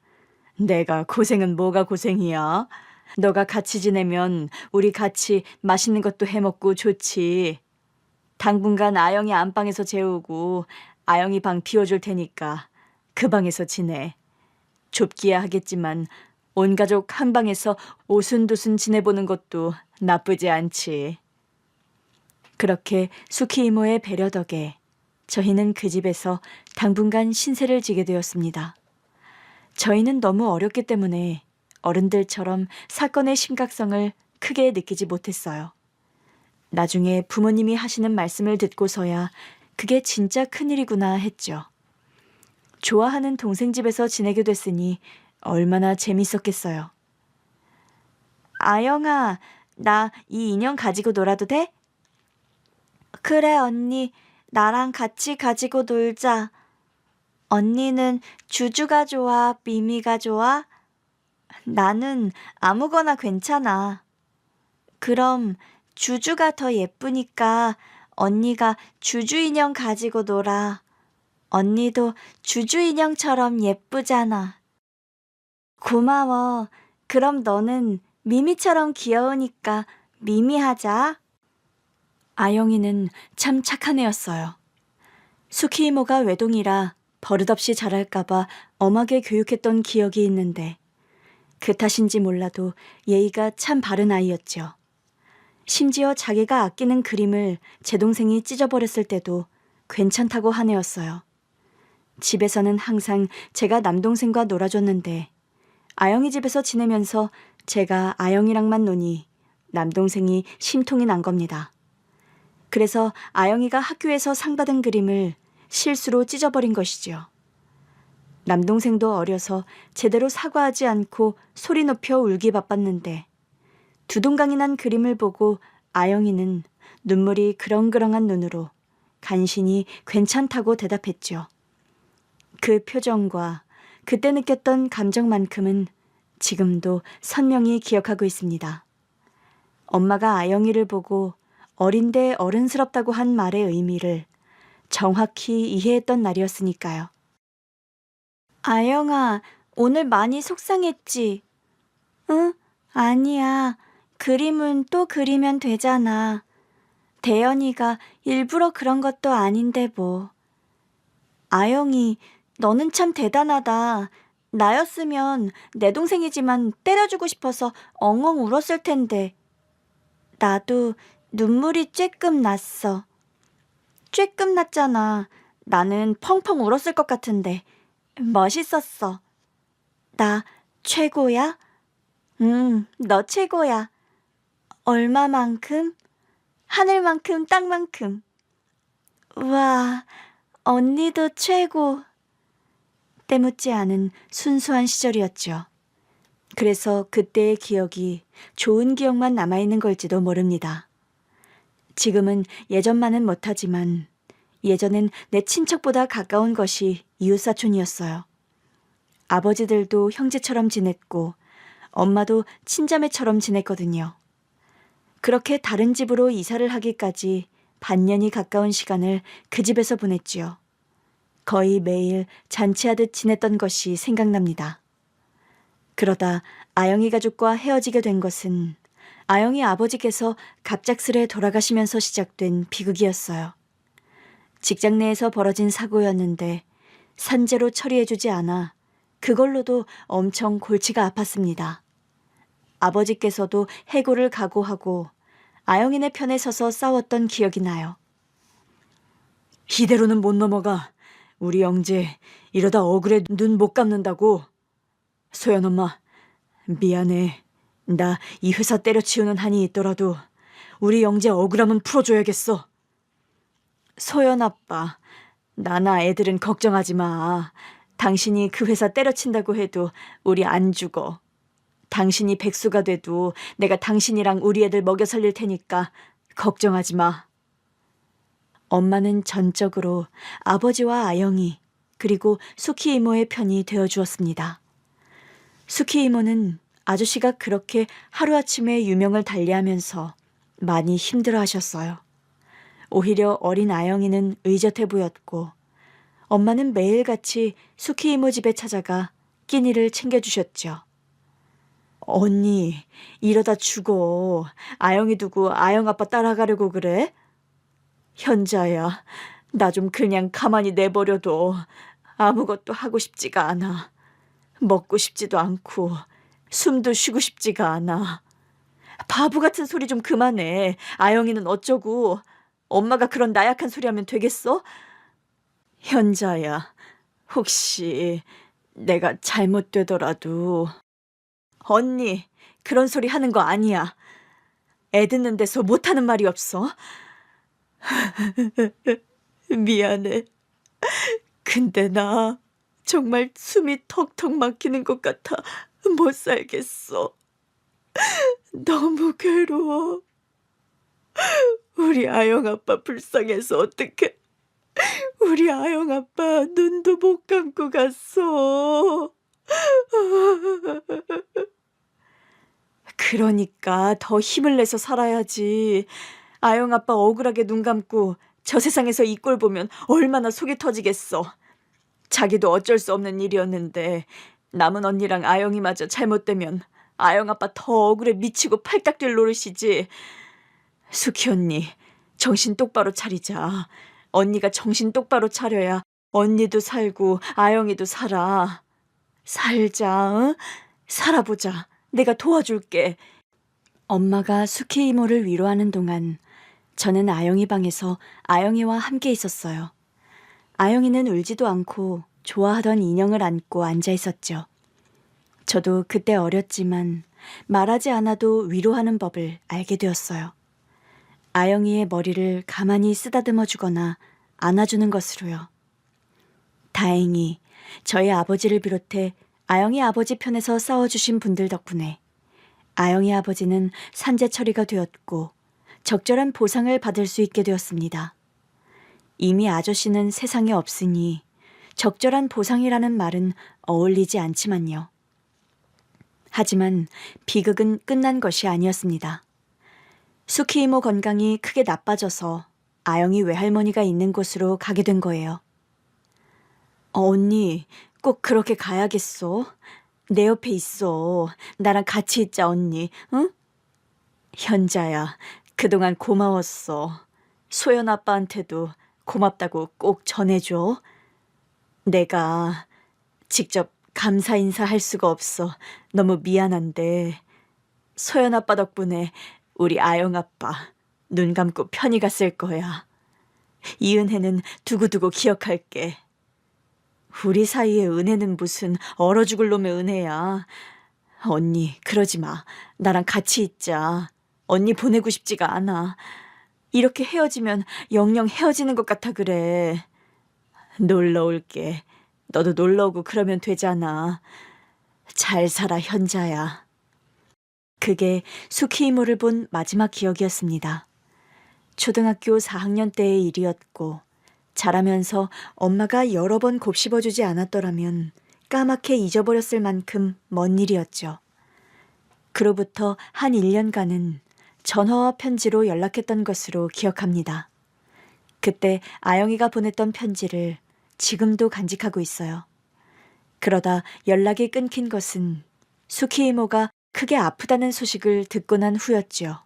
내가 고생은 뭐가 고생이야? 너가 같이 지내면 우리 같이 맛있는 것도 해먹고 좋지. 당분간 아영이 안방에서 재우고 아영이 방 비워줄 테니까 그 방에서 지내. 좁기야 하겠지만 온 가족 한 방에서 오순도순 지내보는 것도 나쁘지 않지. 그렇게 수키 이모의 배려 덕에 저희는 그 집에서 당분간 신세를 지게 되었습니다. 저희는 너무 어렸기 때문에 어른들처럼 사건의 심각성을 크게 느끼지 못했어요. 나중에 부모님이 하시는 말씀을 듣고서야 그게 진짜 큰일이구나 했죠. 좋아하는 동생 집에서 지내게 됐으니 얼마나 재밌었겠어요. 아영아, 나 이 인형 가지고 놀아도 돼? 그래, 언니. 나랑 같이 가지고 놀자. 언니는 주주가 좋아, 미미가 좋아? 나는 아무거나 괜찮아. 그럼 주주가 더 예쁘니까 언니가 주주 인형 가지고 놀아. 언니도 주주 인형처럼 예쁘잖아. 고마워. 그럼 너는 미미처럼 귀여우니까 미미 하자. 아영이는 참 착한 애였어요. 수키 이모가 외동이라 버릇없이 자랄까봐 엄하게 교육했던 기억이 있는데 그 탓인지 몰라도 예의가 참 바른 아이였죠. 심지어 자기가 아끼는 그림을 제 동생이 찢어버렸을 때도 괜찮다고 한 애였어요. 집에서는 항상 제가 남동생과 놀아줬는데 아영이 집에서 지내면서 제가 아영이랑만 노니 남동생이 심통이 난 겁니다. 그래서 아영이가 학교에서 상 받은 그림을 실수로 찢어버린 것이죠. 남동생도 어려서 제대로 사과하지 않고 소리 높여 울기 바빴는데 두동강이 난 그림을 보고 아영이는 눈물이 그렁그렁한 눈으로 간신히 괜찮다고 대답했죠. 그 표정과 그때 느꼈던 감정만큼은 지금도 선명히 기억하고 있습니다. 엄마가 아영이를 보고 어린데 어른스럽다고 한 말의 의미를 정확히 이해했던 날이었으니까요. 아영아, 오늘 많이 속상했지? 응? 아니야. 그림은 또 그리면 되잖아. 대연이가 일부러 그런 것도 아닌데 뭐. 아영이, 너는 참 대단하다. 나였으면 내 동생이지만 때려주고 싶어서 엉엉 울었을 텐데. 나도 눈물이 쬐끔 났어. 쬐끔 났잖아. 나는 펑펑 울었을 것 같은데. 멋있었어. 나 최고야? 응, 너 최고야. 얼마만큼? 하늘만큼, 땅만큼. 우와, 언니도 최고. 때묻지 않은 순수한 시절이었죠. 그래서 그때의 기억이 좋은 기억만 남아있는 걸지도 모릅니다. 지금은 예전만은 못하지만 예전엔 내 친척보다 가까운 것이 이웃사촌이었어요. 아버지들도 형제처럼 지냈고 엄마도 친자매처럼 지냈거든요. 그렇게 다른 집으로 이사를 하기까지 반년이 가까운 시간을 그 집에서 보냈지요. 거의 매일 잔치하듯 지냈던 것이 생각납니다. 그러다 아영이 가족과 헤어지게 된 것은 아영이 아버지께서 갑작스레 돌아가시면서 시작된 비극이었어요. 직장 내에서 벌어진 사고였는데 산재로 처리해주지 않아 그걸로도 엄청 골치가 아팠습니다. 아버지께서도 해고를 각오하고 아영이네 편에 서서 싸웠던 기억이 나요. 이대로는 못 넘어가. 우리 영재 이러다 억울해 눈 못 감는다고. 소연 엄마, 미안해. 나 이 회사 때려치우는 한이 있더라도 우리 영재 억울함은 풀어줘야겠어. 소연 아빠, 나나 애들은 걱정하지 마. 당신이 그 회사 때려친다고 해도 우리 안 죽어. 당신이 백수가 돼도 내가 당신이랑 우리 애들 먹여 살릴 테니까 걱정하지 마. 엄마는 전적으로 아버지와 아영이 그리고 수키 이모의 편이 되어주었습니다. 수키 이모는 아저씨가 그렇게 하루아침에 유명을 달리하면서 많이 힘들어하셨어요. 오히려 어린 아영이는 의젓해 보였고 엄마는 매일같이 수키 이모 집에 찾아가 끼니를 챙겨주셨죠. 언니, 이러다 죽어. 아영이 두고 아영 아빠 따라가려고 그래? 현자야, 나 좀 그냥 가만히 내버려둬. 아무것도 하고 싶지가 않아. 먹고 싶지도 않고 숨도 쉬고 싶지가 않아. 바보 같은 소리 좀 그만해. 아영이는 어쩌고. 엄마가 그런 나약한 소리 하면 되겠어? 현자야, 혹시 내가 잘못되더라도. 언니, 그런 소리 하는 거 아니야. 애 듣는 데서 못하는 말이 없어. 미안해. 근데 나 정말 숨이 턱턱 막히는 것 같아. 못 살겠어. 너무 괴로워. 우리 아영 아빠 불쌍해서 어떡해. 우리 아영 아빠 눈도 못 감고 갔어. 그러니까 더 힘을 내서 살아야지. 아영 아빠 억울하게 눈 감고 저 세상에서 이 꼴 보면 얼마나 속이 터지겠어. 자기도 어쩔 수 없는 일이었는데 남은 언니랑 아영이마저 잘못되면 아영 아빠 더 억울해 미치고 팔딱 뛸 노릇이지. 수키 언니, 정신 똑바로 차리자. 언니가 정신 똑바로 차려야 언니도 살고 아영이도 살아. 살자, 응? 살아보자. 내가 도와줄게. 엄마가 수키 이모를 위로하는 동안 저는 아영이 방에서 아영이와 함께 있었어요. 아영이는 울지도 않고 좋아하던 인형을 안고 앉아 있었죠. 저도 그때 어렸지만 말하지 않아도 위로하는 법을 알게 되었어요. 아영이의 머리를 가만히 쓰다듬어 주거나 안아주는 것으로요. 다행히 저희 아버지를 비롯해 아영이 아버지 편에서 싸워주신 분들 덕분에 아영이 아버지는 산재 처리가 되었고 적절한 보상을 받을 수 있게 되었습니다. 이미 아저씨는 세상에 없으니 적절한 보상이라는 말은 어울리지 않지만요. 하지만 비극은 끝난 것이 아니었습니다. 수키 이모 건강이 크게 나빠져서 아영이 외할머니가 있는 곳으로 가게 된 거예요. 언니, 꼭 그렇게 가야겠어? 내 옆에 있어. 나랑 같이 있자, 언니. 응? 현자야, 그동안 고마웠어. 소연 아빠한테도 고맙다고 꼭 전해줘. 내가 직접 감사 인사할 수가 없어. 너무 미안한데 소연 아빠 덕분에 우리 아영 아빠 눈 감고 편히 갔을 거야. 이 은혜는 두고두고 기억할게. 우리 사이의 은혜는 무슨 얼어 죽을 놈의 은혜야. 언니, 그러지 마. 나랑 같이 있자. 언니 보내고 싶지가 않아. 이렇게 헤어지면 영영 헤어지는 것 같아 그래. 놀러 올게. 너도 놀러 오고 그러면 되잖아. 잘 살아, 현자야. 그게 수키 이모를 본 마지막 기억이었습니다. 초등학교 4학년 때의 일이었고 자라면서 엄마가 여러 번 곱씹어주지 않았더라면 까맣게 잊어버렸을 만큼 먼 일이었죠. 그로부터 한 1년간은 전화와 편지로 연락했던 것으로 기억합니다. 그때 아영이가 보냈던 편지를 지금도 간직하고 있어요. 그러다 연락이 끊긴 것은 수키 이모가 크게 아프다는 소식을 듣고 난 후였지요.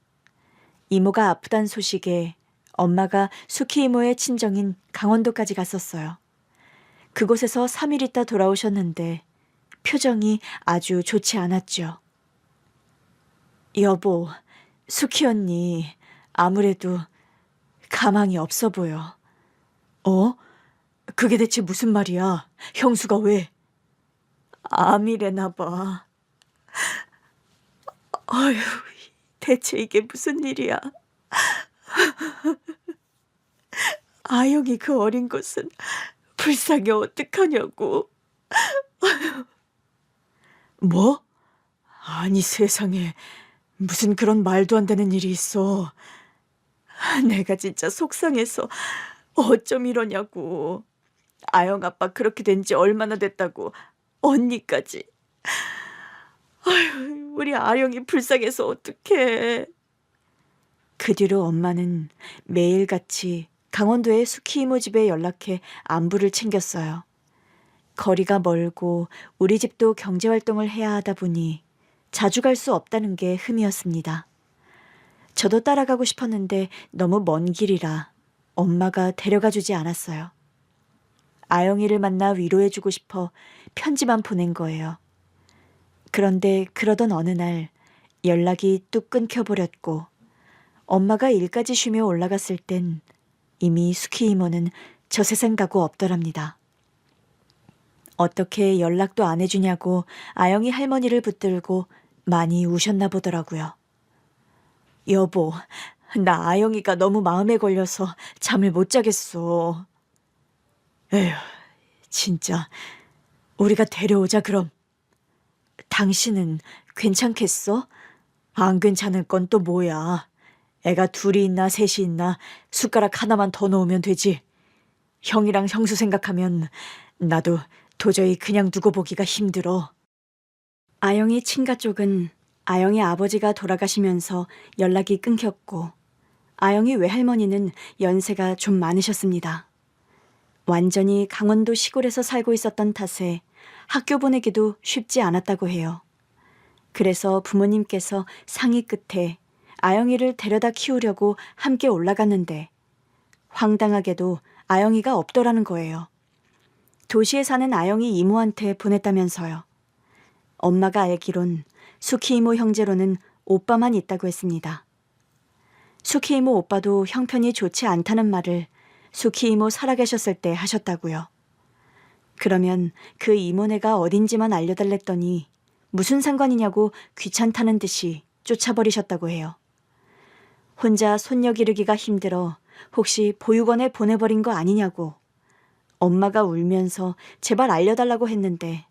이모가 아프단 소식에 엄마가 수키 이모의 친정인 강원도까지 갔었어요. 그곳에서 3일 있다 돌아오셨는데 표정이 아주 좋지 않았죠. 여보, 수키 언니 아무래도 가망이 없어 보여. 어? 그게 대체 무슨 말이야? 형수가 왜? 암이래나 봐. 어휴, 대체 이게 무슨 일이야? 아영이 그 어린 것은 불쌍해 어떡하냐고. 뭐? 아니 세상에 무슨 그런 말도 안 되는 일이 있어. 내가 진짜 속상해서 어쩜 이러냐고. 아영 아빠 그렇게 된 지 얼마나 됐다고. 언니까지. 우리 아영이 불쌍해서 어떡해. 그 뒤로 엄마는 매일같이 강원도의 수키 이모 집에 연락해 안부를 챙겼어요. 거리가 멀고 우리 집도 경제활동을 해야 하다 보니 자주 갈 수 없다는 게 흠이었습니다. 저도 따라가고 싶었는데 너무 먼 길이라 엄마가 데려가 주지 않았어요. 아영이를 만나 위로해주고 싶어 편지만 보낸 거예요. 그런데 그러던 어느 날 연락이 뚝 끊겨버렸고 엄마가 일까지 쉬며 올라갔을 땐 이미 수키 이모는 저 세상 가고 없더랍니다. 어떻게 연락도 안 해주냐고 아영이 할머니를 붙들고 많이 우셨나 보더라고요. 여보, 나 아영이가 너무 마음에 걸려서 잠을 못 자겠어. 에휴, 진짜 우리가 데려오자 그럼. 당신은 괜찮겠어? 안 괜찮을 건 또 뭐야. 애가 둘이 있나 셋이 있나 숟가락 하나만 더 넣으면 되지. 형이랑 형수 생각하면 나도 도저히 그냥 두고 보기가 힘들어. 아영이 친가 쪽은 아영이 아버지가 돌아가시면서 연락이 끊겼고 아영이 외할머니는 연세가 좀 많으셨습니다. 완전히 강원도 시골에서 살고 있었던 탓에 학교 보내기도 쉽지 않았다고 해요. 그래서 부모님께서 상의 끝에 아영이를 데려다 키우려고 함께 올라갔는데 황당하게도 아영이가 없더라는 거예요. 도시에 사는 아영이 이모한테 보냈다면서요. 엄마가 알기론 수키 이모 형제로는 오빠만 있다고 했습니다. 수키 이모 오빠도 형편이 좋지 않다는 말을 수키 이모 살아계셨을 때 하셨다고요. 그러면 그 이모네가 어딘지만 알려달랬더니 무슨 상관이냐고 귀찮다는 듯이 쫓아버리셨다고 해요. 혼자 손녀 기르기가 힘들어 혹시 보육원에 보내버린 거 아니냐고 엄마가 울면서 제발 알려달라고 했는데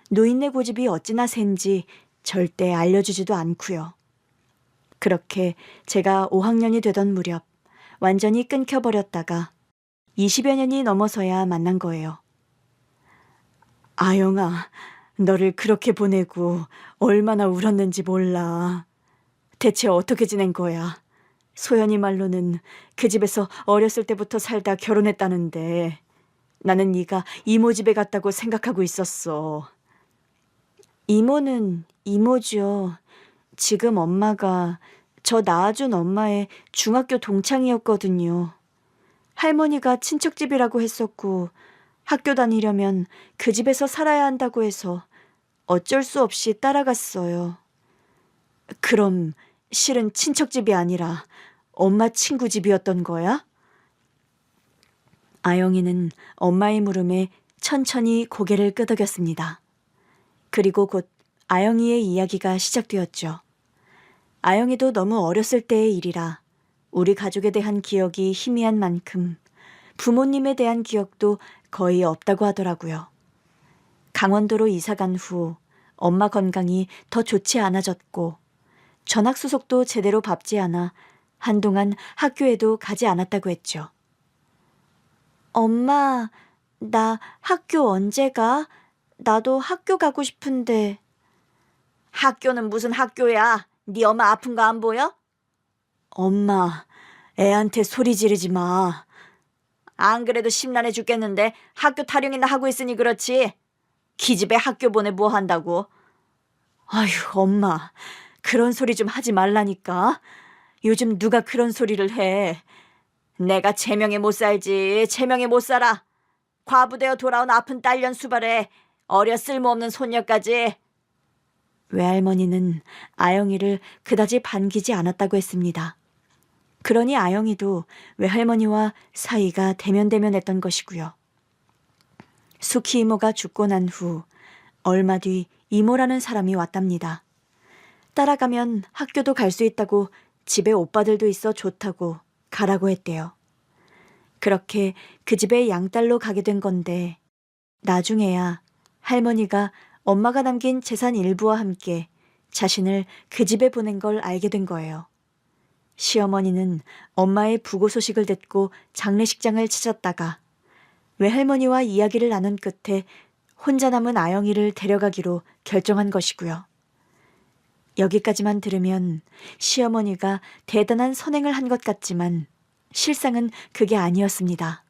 노인네 고집이 어찌나 센지 절대 알려주지도 않고요. 그렇게 제가 5학년이 되던 무렵 완전히 끊겨버렸다가 20여 년이 넘어서야 만난 거예요. 아영아, 너를 그렇게 보내고 얼마나 울었는지 몰라. 대체 어떻게 지낸 거야? 소연이 말로는 그 집에서 어렸을 때부터 살다 결혼했다는데 나는 네가 이모 집에 갔다고 생각하고 있었어. 이모는 이모죠. 지금 엄마가 저 낳아준 엄마의 중학교 동창이었거든요. 할머니가 친척집이라고 했었고 학교 다니려면 그 집에서 살아야 한다고 해서 어쩔 수 없이 따라갔어요. 그럼 실은 친척집이 아니라 엄마 친구 집이었던 거야? 아영이는 엄마의 물음에 천천히 고개를 끄덕였습니다. 그리고 곧 아영이의 이야기가 시작되었죠. 아영이도 너무 어렸을 때의 일이라 우리 가족에 대한 기억이 희미한 만큼 부모님에 대한 기억도 거의 없다고 하더라고요. 강원도로 이사 간 후 엄마 건강이 더 좋지 않아졌고 전학수속도 제대로 밟지 않아 한동안 학교에도 가지 않았다고 했죠. 엄마, 나 학교 언제 가? 나도 학교 가고 싶은데. 학교는 무슨 학교야? 네 엄마 아픈 거 안 보여? 엄마, 애한테 소리 지르지 마. 안 그래도 심란해 죽겠는데 학교 타령이나 하고 있으니 그렇지. 기집애 학교 보내 뭐 한다고. 아휴, 엄마, 그런 소리 좀 하지 말라니까. 요즘 누가 그런 소리를 해. 내가 제명에 못 살지. 제명에 못 살아. 과부되어 돌아온 아픈 딸년 수발에 어려 쓸모없는 손녀까지. 외할머니는 아영이를 그다지 반기지 않았다고 했습니다. 그러니 아영이도 외할머니와 사이가 대면대면했던 것이고요. 수키 이모가 죽고 난 후 얼마 뒤 이모라는 사람이 왔답니다. 따라가면 학교도 갈 수 있다고 집에 오빠들도 있어 좋다고 가라고 했대요. 그렇게 그 집에 양딸로 가게 된 건데 나중에야 할머니가 엄마가 남긴 재산 일부와 함께 자신을 그 집에 보낸 걸 알게 된 거예요. 시어머니는 엄마의 부고 소식을 듣고 장례식장을 찾았다가 외할머니와 이야기를 나눈 끝에 혼자 남은 아영이를 데려가기로 결정한 것이고요. 여기까지만 들으면 시어머니가 대단한 선행을 한 것 같지만 실상은 그게 아니었습니다.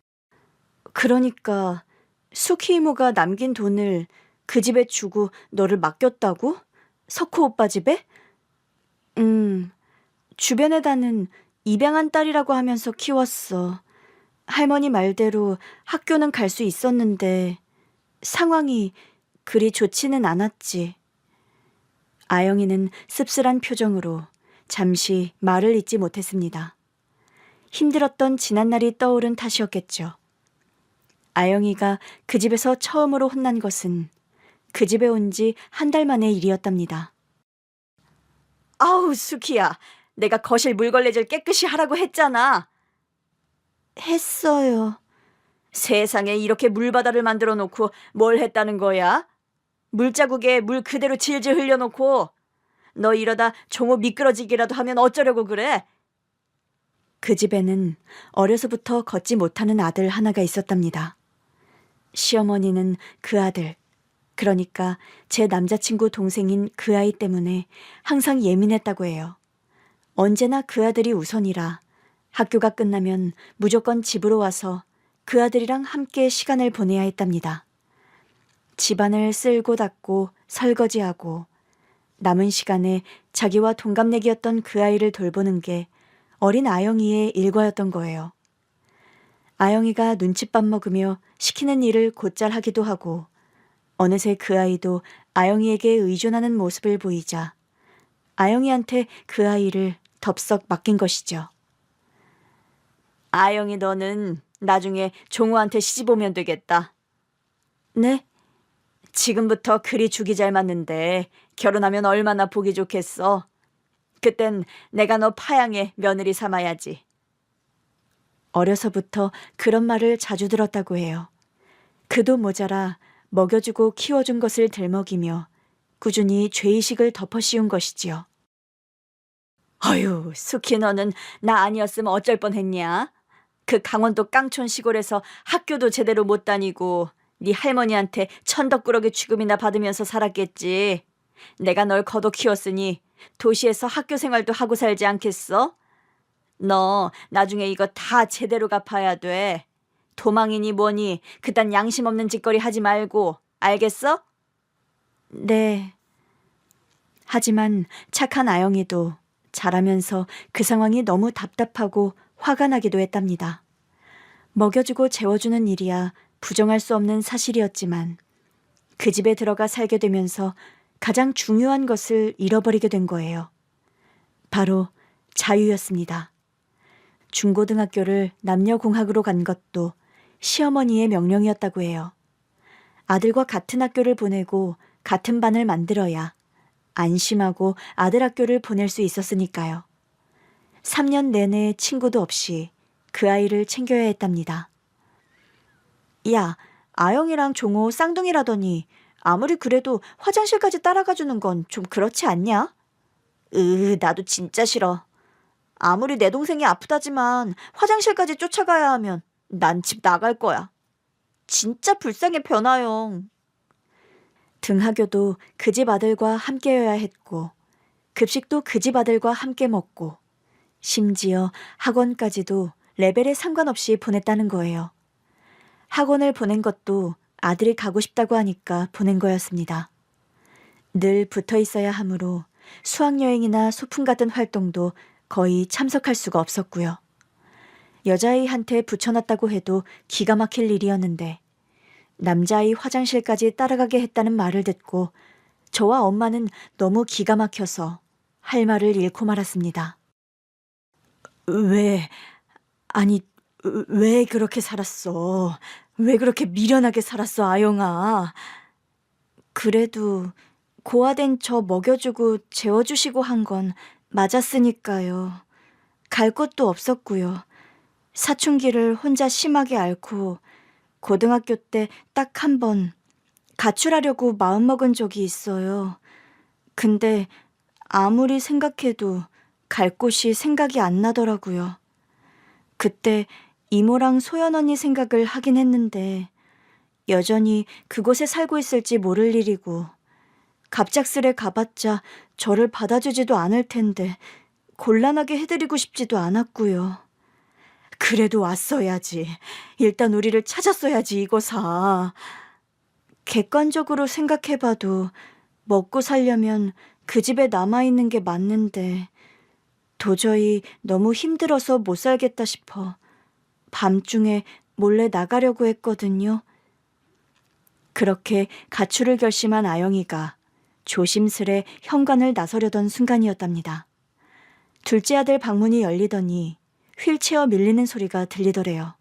그러니까 수키 이모가 남긴 돈을 그 집에 주고 너를 맡겼다고? 석호 오빠 집에? 주변에다는 입양한 딸이라고 하면서 키웠어. 할머니 말대로 학교는 갈 수 있었는데 상황이 그리 좋지는 않았지. 아영이는 씁쓸한 표정으로 잠시 말을 잇지 못했습니다. 힘들었던 지난날이 떠오른 탓이었겠죠. 아영이가 그 집에서 처음으로 혼난 것은 그 집에 온 지 한 달 만의 일이었답니다. 아우, 수키야. 내가 거실 물걸레질 깨끗이 하라고 했잖아. 했어요. 세상에 이렇게 물바다를 만들어 놓고 뭘 했다는 거야? 물자국에 물 그대로 질질 흘려놓고 너 이러다 종호 미끄러지기라도 하면 어쩌려고 그래? 그 집에는 어려서부터 걷지 못하는 아들 하나가 있었답니다. 시어머니는 그 아들, 그러니까 제 남자친구 동생인 그 아이 때문에 항상 예민했다고 해요. 언제나 그 아들이 우선이라 학교가 끝나면 무조건 집으로 와서 그 아들이랑 함께 시간을 보내야 했답니다. 집안을 쓸고 닦고 설거지하고 남은 시간에 자기와 동갑내기였던 그 아이를 돌보는 게 어린 아영이의 일과였던 거예요. 아영이가 눈칫밥 먹으며 시키는 일을 곧잘 하기도 하고 어느새 그 아이도 아영이에게 의존하는 모습을 보이자 아영이한테 그 아이를 덥석 맡긴 것이죠. 아영이 너는 나중에 종호한테 시집 오면 되겠다. 네? 지금부터 그리 죽이 잘 맞는데 결혼하면 얼마나 보기 좋겠어. 그땐 내가 너 파양에 며느리 삼아야지. 어려서부터 그런 말을 자주 들었다고 해요. 그도 모자라 먹여주고 키워준 것을 들먹이며 꾸준히 죄의식을 덮어씌운 것이지요. 어휴, 수키 너는 나 아니었으면 어쩔 뻔했냐? 그 강원도 깡촌 시골에서 학교도 제대로 못 다니고 네 할머니한테 천덕꾸러기 취급이나 받으면서 살았겠지. 내가 널 걷어 키웠으니 도시에서 학교 생활도 하고 살지 않겠어? 너 나중에 이거 다 제대로 갚아야 돼. 도망이니 뭐니 그딴 양심 없는 짓거리 하지 말고, 알겠어? 네. 하지만 착한 아영이도 자라면서 그 상황이 너무 답답하고 화가 나기도 했답니다. 먹여주고 재워주는 일이야 부정할 수 없는 사실이었지만 그 집에 들어가 살게 되면서 가장 중요한 것을 잃어버리게 된 거예요. 바로 자유였습니다. 중고등학교를 남녀공학으로 간 것도 시어머니의 명령이었다고 해요. 아들과 같은 학교를 보내고 같은 반을 만들어야 안심하고 아들 학교를 보낼 수 있었으니까요. 3년 내내 친구도 없이 그 아이를 챙겨야 했답니다. 야, 아영이랑 종호 쌍둥이라더니 아무리 그래도 화장실까지 따라가 주는 건 좀 그렇지 않냐? 나도 진짜 싫어. 아무리 내 동생이 아프다지만 화장실까지 쫓아가야 하면 난 집 나갈 거야. 진짜 불쌍해, 변아영. 등하교도 그 집 아들과 함께여야 했고 급식도 그 집 아들과 함께 먹고 심지어 학원까지도 레벨에 상관없이 보냈다는 거예요. 학원을 보낸 것도 아들이 가고 싶다고 하니까 보낸 거였습니다. 늘 붙어 있어야 하므로 수학여행이나 소풍 같은 활동도 거의 참석할 수가 없었고요. 여자아이한테 붙여놨다고 해도 기가 막힐 일이었는데 남자아이 화장실까지 따라가게 했다는 말을 듣고 저와 엄마는 너무 기가 막혀서 할 말을 잃고 말았습니다. 왜 그렇게 살았어? 왜 그렇게 미련하게 살았어, 아영아? 그래도 고아된 저 먹여주고 재워주시고 한 건 맞았으니까요. 갈 곳도 없었고요. 사춘기를 혼자 심하게 앓고 고등학교 때 딱 한 번 가출하려고 마음먹은 적이 있어요. 근데 아무리 생각해도 갈 곳이 생각이 안 나더라고요. 그때 이모랑 소연 언니 생각을 하긴 했는데 여전히 그곳에 살고 있을지 모를 일이고 갑작스레 가봤자 저를 받아주지도 않을 텐데 곤란하게 해드리고 싶지도 않았고요. 그래도 왔어야지. 일단 우리를 찾았어야지, 이거사. 객관적으로 생각해봐도 먹고 살려면 그 집에 남아있는 게 맞는데 도저히 너무 힘들어서 못 살겠다 싶어 밤중에 몰래 나가려고 했거든요. 그렇게 가출을 결심한 아영이가 조심스레 현관을 나서려던 순간이었답니다. 둘째 아들 방문이 열리더니 휠체어 밀리는 소리가 들리더래요.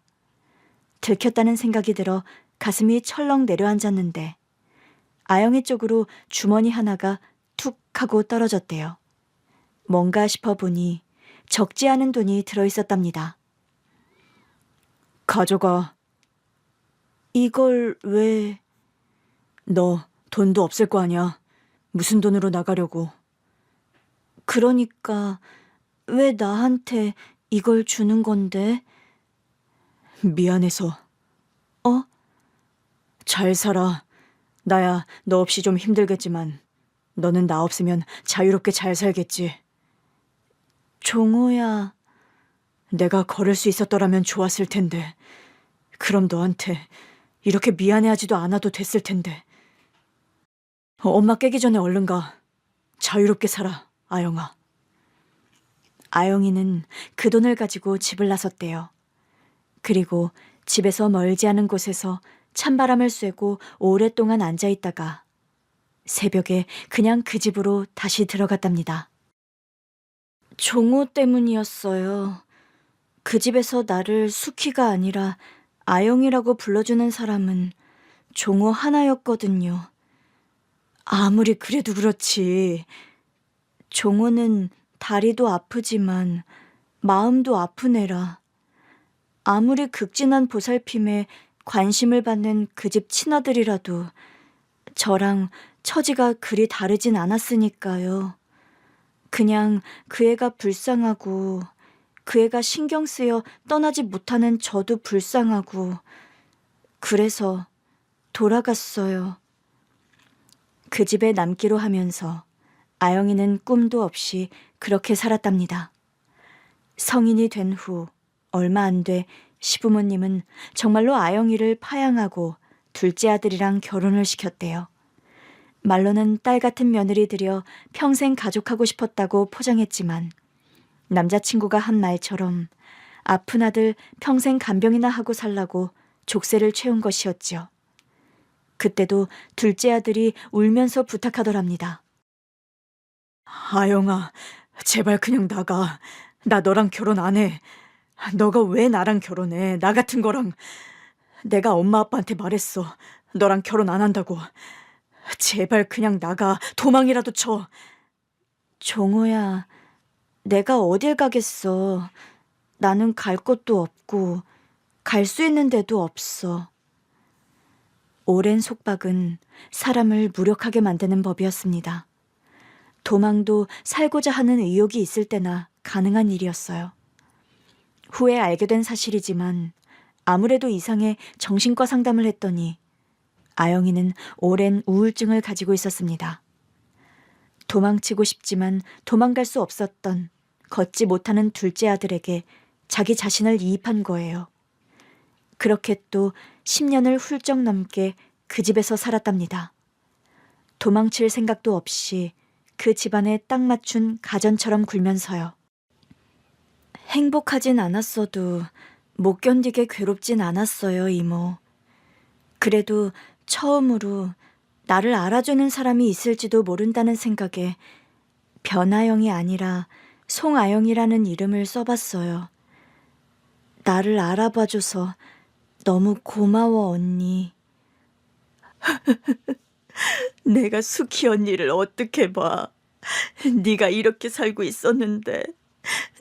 들켰다는 생각이 들어 가슴이 철렁 내려앉았는데 아영이 쪽으로 주머니 하나가 툭 하고 떨어졌대요. 뭔가 싶어 보니 적지 않은 돈이 들어있었답니다. 가져가. 이걸 왜... 너 돈도 없을 거 아니야. 무슨 돈으로 나가려고. 그러니까 왜 나한테 이걸 주는 건데? 미안해서. 어? 잘 살아. 나야 너 없이 좀 힘들겠지만 너는 나 없으면 자유롭게 잘 살겠지. 종호야. 내가 걸을 수 있었더라면 좋았을 텐데. 그럼 너한테 이렇게 미안해하지도 않아도 됐을 텐데. 엄마 깨기 전에 얼른 가. 자유롭게 살아, 아영아. 아영이는 그 돈을 가지고 집을 나섰대요. 그리고 집에서 멀지 않은 곳에서 찬바람을 쐬고 오랫동안 앉아있다가 새벽에 그냥 그 집으로 다시 들어갔답니다. 종호 때문이었어요. 그 집에서 나를 수키가 아니라 아영이라고 불러주는 사람은 종호 하나였거든요. 아무리 그래도 그렇지. 종호는 다리도 아프지만 마음도 아픈 애라. 아무리 극진한 보살핌에 관심을 받는 그 집 친아들이라도 저랑 처지가 그리 다르진 않았으니까요. 그냥 그 애가 불쌍하고 그 애가 신경 쓰여 떠나지 못하는 저도 불쌍하고 그래서 돌아갔어요. 그 집에 남기로 하면서 아영이는 꿈도 없이 그렇게 살았답니다. 성인이 된 후 얼마 안 돼 시부모님은 정말로 아영이를 파양하고 둘째 아들이랑 결혼을 시켰대요. 말로는 딸 같은 며느리 들여 평생 가족하고 싶었다고 포장했지만 남자친구가 한 말처럼 아픈 아들 평생 간병이나 하고 살라고 족쇄를 채운 것이었죠. 그때도 둘째 아들이 울면서 부탁하더랍니다. 아영아, 제발 그냥 나가. 나 너랑 결혼 안 해. 너가 왜 나랑 결혼해? 나 같은 거랑. 내가 엄마 아빠한테 말했어. 너랑 결혼 안 한다고. 제발 그냥 나가. 도망이라도 쳐. 종호야, 내가 어딜 가겠어. 나는 갈 곳도 없고 갈 수 있는 데도 없어. 오랜 속박은 사람을 무력하게 만드는 법이었습니다. 도망도 살고자 하는 의욕이 있을 때나 가능한 일이었어요. 후에 알게 된 사실이지만 아무래도 이상해 정신과 상담을 했더니 아영이는 오랜 우울증을 가지고 있었습니다. 도망치고 싶지만 도망갈 수 없었던 걷지 못하는 둘째 아들에게 자기 자신을 이입한 거예요. 그렇게 또 10년을 훌쩍 넘게 그 집에서 살았답니다. 도망칠 생각도 없이 그 집안에 딱 맞춘 가전처럼 굴면서요. 행복하진 않았어도 못 견디게 괴롭진 않았어요, 이모. 그래도 처음으로 나를 알아주는 사람이 있을지도 모른다는 생각에 변아영이 아니라 송아영이라는 이름을 써봤어요. 나를 알아봐줘서 너무 고마워, 언니. 내가 수키 언니를 어떻게 봐. 네가 이렇게 살고 있었는데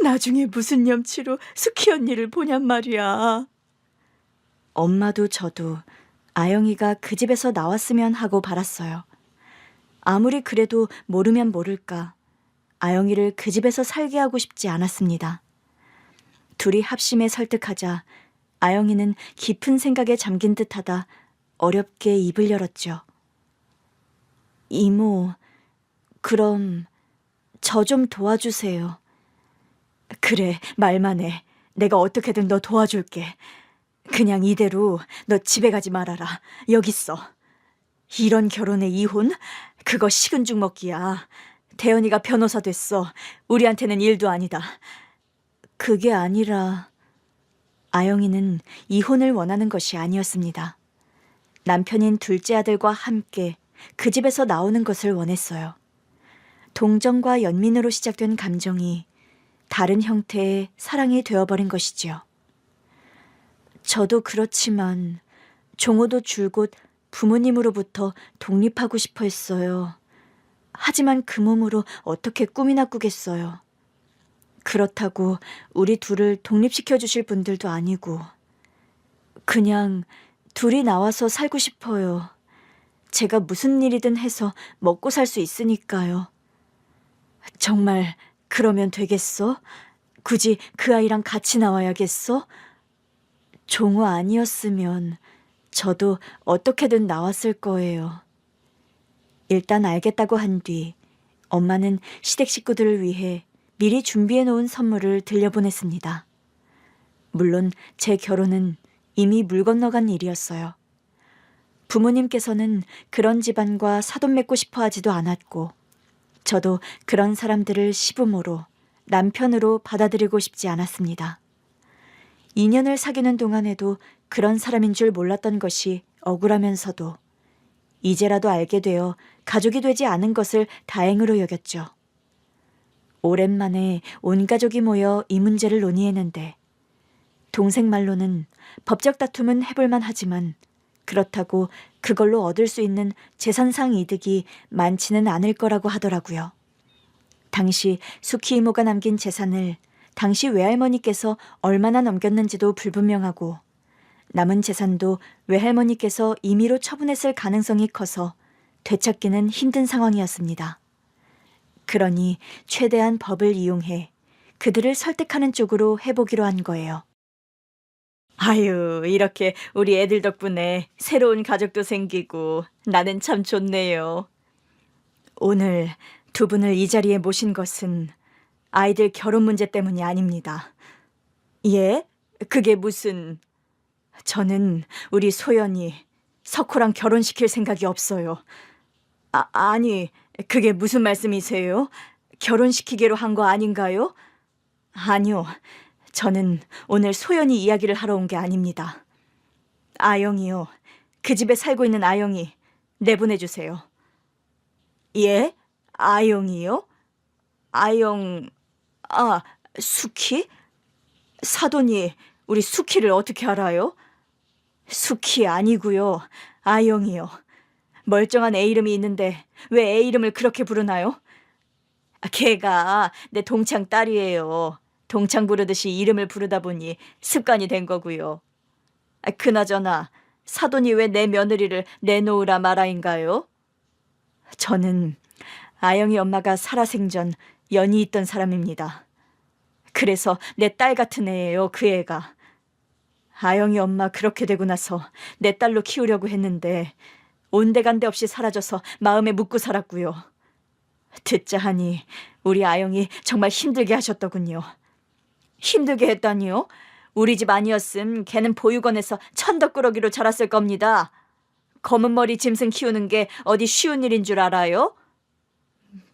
나중에 무슨 염치로 수키 언니를 보냔 말이야. 엄마도 저도 아영이가 그 집에서 나왔으면 하고 바랐어요. 아무리 그래도 모르면 모를까 아영이를 그 집에서 살게 하고 싶지 않았습니다. 둘이 합심해 설득하자 아영이는 깊은 생각에 잠긴 듯하다 어렵게 입을 열었죠. 이모, 그럼 저 좀 도와주세요. 그래, 말만 해. 내가 어떻게든 너 도와줄게. 그냥 이대로 너 집에 가지 말아라. 여기 있어. 이런 결혼에 이혼? 그거 식은 죽 먹기야. 대현이가 변호사 됐어. 우리한테는 일도 아니다. 그게 아니라 아영이는 이혼을 원하는 것이 아니었습니다. 남편인 둘째 아들과 함께 그 집에서 나오는 것을 원했어요. 동정과 연민으로 시작된 감정이 다른 형태의 사랑이 되어버린 것이지요. 저도 그렇지만 종호도 줄곧 부모님으로부터 독립하고 싶어 했어요. 하지만 그 몸으로 어떻게 꿈이나 꾸겠어요. 그렇다고 우리 둘을 독립시켜 주실 분들도 아니고 그냥 둘이 나와서 살고 싶어요. 제가 무슨 일이든 해서 먹고 살 수 있으니까요. 정말 그러면 되겠어? 굳이 그 아이랑 같이 나와야겠어? 종호 아니었으면 저도 어떻게든 나왔을 거예요. 일단 알겠다고 한 뒤 엄마는 시댁 식구들을 위해 미리 준비해 놓은 선물을 들려보냈습니다. 물론 제 결혼은 이미 물 건너간 일이었어요. 부모님께서는 그런 집안과 사돈 맺고 싶어 하지도 않았고 저도 그런 사람들을 시부모로, 남편으로 받아들이고 싶지 않았습니다. 2년을 사귀는 동안에도 그런 사람인 줄 몰랐던 것이 억울하면서도 이제라도 알게 되어 가족이 되지 않은 것을 다행으로 여겼죠. 오랜만에 온 가족이 모여 이 문제를 논의했는데 동생 말로는 법적 다툼은 해볼만 하지만 그렇다고 그걸로 얻을 수 있는 재산상 이득이 많지는 않을 거라고 하더라고요. 당시 수키 이모가 남긴 재산을 당시 외할머니께서 얼마나 넘겼는지도 불분명하고 남은 재산도 외할머니께서 임의로 처분했을 가능성이 커서 되찾기는 힘든 상황이었습니다. 그러니 최대한 법을 이용해 그들을 설득하는 쪽으로 해보기로 한 거예요. 아유, 이렇게 우리 애들 덕분에 새로운 가족도 생기고 나는 참 좋네요. 오늘 두 분을 이 자리에 모신 것은 아이들 결혼 문제 때문이 아닙니다. 예? 그게 무슨... 저는 우리 소연이 석호랑 결혼시킬 생각이 없어요. 아니, 그게 무슨 말씀이세요? 결혼시키기로 한 거 아닌가요? 아니요. 저는 오늘 소연이 이야기를 하러 온 게 아닙니다. 아영이요. 그 집에 살고 있는 아영이 내보내주세요. 예? 아영이요? 아영... 수키? 사돈이 우리 수키를 어떻게 알아요? 수키 아니고요. 아영이요. 멀쩡한 애 이름이 있는데 왜 애 이름을 그렇게 부르나요? 걔가 내 동창 딸이에요. 동창 부르듯이 이름을 부르다 보니 습관이 된 거고요. 그나저나 사돈이 왜 내 며느리를 내놓으라 말아인가요? 저는 아영이 엄마가 살아생전 연이 있던 사람입니다. 그래서 내 딸 같은 애예요, 그 애가. 아영이 엄마 그렇게 되고 나서 내 딸로 키우려고 했는데 온데간데 없이 사라져서 마음에 묻고 살았고요. 듣자 하니 우리 아영이 정말 힘들게 하셨더군요. 힘들게 했다니요? 우리 집 아니었음 걔는 보육원에서 천덕꾸러기로 자랐을 겁니다. 검은 머리 짐승 키우는 게 어디 쉬운 일인 줄 알아요?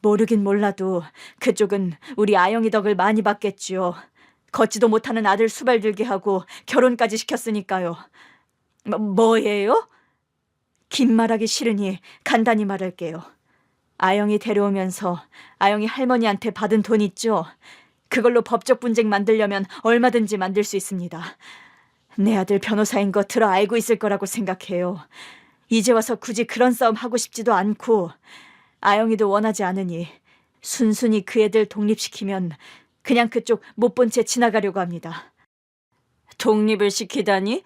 모르긴 몰라도 그쪽은 우리 아영이 덕을 많이 봤겠지요. 걷지도 못하는 아들 수발 들게 하고 결혼까지 시켰으니까요. 뭐예요? 긴 말하기 싫으니 간단히 말할게요. 아영이 데려오면서 아영이 할머니한테 받은 돈 있죠? 그걸로 법적 분쟁 만들려면 얼마든지 만들 수 있습니다. 내 아들 변호사인 거 들어 알고 있을 거라고 생각해요. 이제 와서 굳이 그런 싸움 하고 싶지도 않고 아영이도 원하지 않으니 순순히 그 애들 독립시키면 그냥 그쪽 못 본 채 지나가려고 합니다. 독립을 시키다니?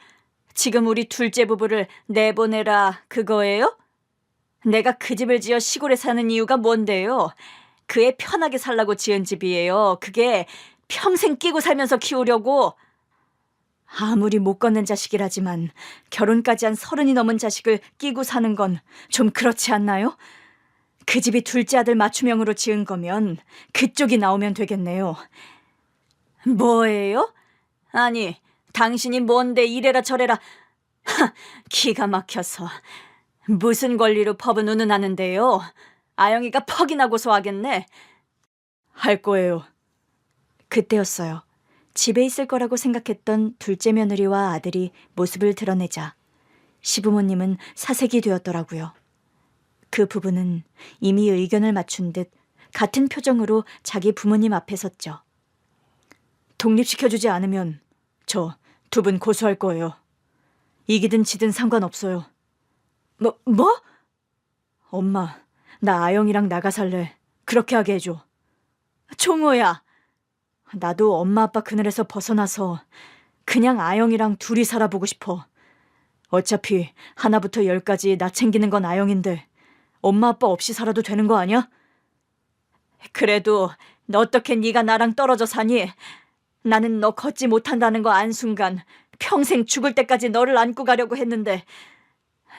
지금 우리 둘째 부부를 내보내라 그거예요? 내가 그 집을 지어 시골에 사는 이유가 뭔데요? 그 애 편하게 살라고 지은 집이에요. 그게 평생 끼고 살면서 키우려고. 아무리 못 걷는 자식이라지만 결혼까지 한 30이 넘은 자식을 끼고 사는 건 좀 그렇지 않나요? 그 집이 둘째 아들 맞춤형으로 지은 거면 그쪽이 나오면 되겠네요. 뭐예요? 아니, 당신이 뭔데 이래라 저래라. 하, 기가 막혀서. 무슨 권리로 법은 운운하는데요? 아영이가 퍽이나 고소하겠네. 할 거예요. 그때였어요. 집에 있을 거라고 생각했던 둘째 며느리와 아들이 모습을 드러내자 시부모님은 사색이 되었더라고요. 그 부부는 이미 의견을 맞춘 듯 같은 표정으로 자기 부모님 앞에 섰죠. 독립시켜주지 않으면 저 두 분 고소할 거예요. 이기든 지든 상관없어요. 뭐? 엄마, 나 아영이랑 나가 살래. 그렇게 하게 해줘. 종호야. 나도 엄마 아빠 그늘에서 벗어나서 그냥 아영이랑 둘이 살아보고 싶어. 어차피 하나부터 10까지 나 챙기는 건 아영인데 엄마 아빠 없이 살아도 되는 거 아니야? 그래도 어떻게 네가 나랑 떨어져 사니? 나는 너 걷지 못한다는 거 안 순간 평생 죽을 때까지 너를 안고 가려고 했는데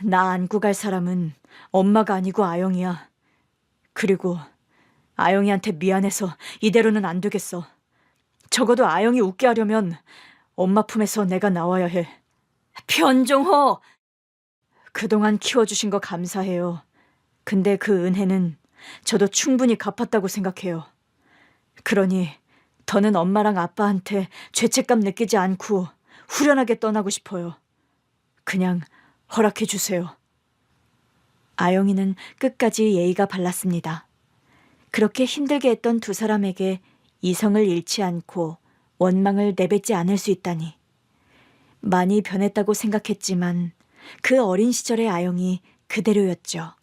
나 안고 갈 사람은 엄마가 아니고 아영이야. 그리고 아영이한테 미안해서 이대로는 안 되겠어. 적어도 아영이 웃게 하려면 엄마 품에서 내가 나와야 해. 변종호! 그동안 키워주신 거 감사해요. 근데 그 은혜는 저도 충분히 갚았다고 생각해요. 그러니 더는 엄마랑 아빠한테 죄책감 느끼지 않고 후련하게 떠나고 싶어요. 그냥 허락해 주세요. 아영이는 끝까지 예의가 발랐습니다. 그렇게 힘들게 했던 두 사람에게 이성을 잃지 않고 원망을 내뱉지 않을 수 있다니. 많이 변했다고 생각했지만 그 어린 시절의 아영이 그대로였죠.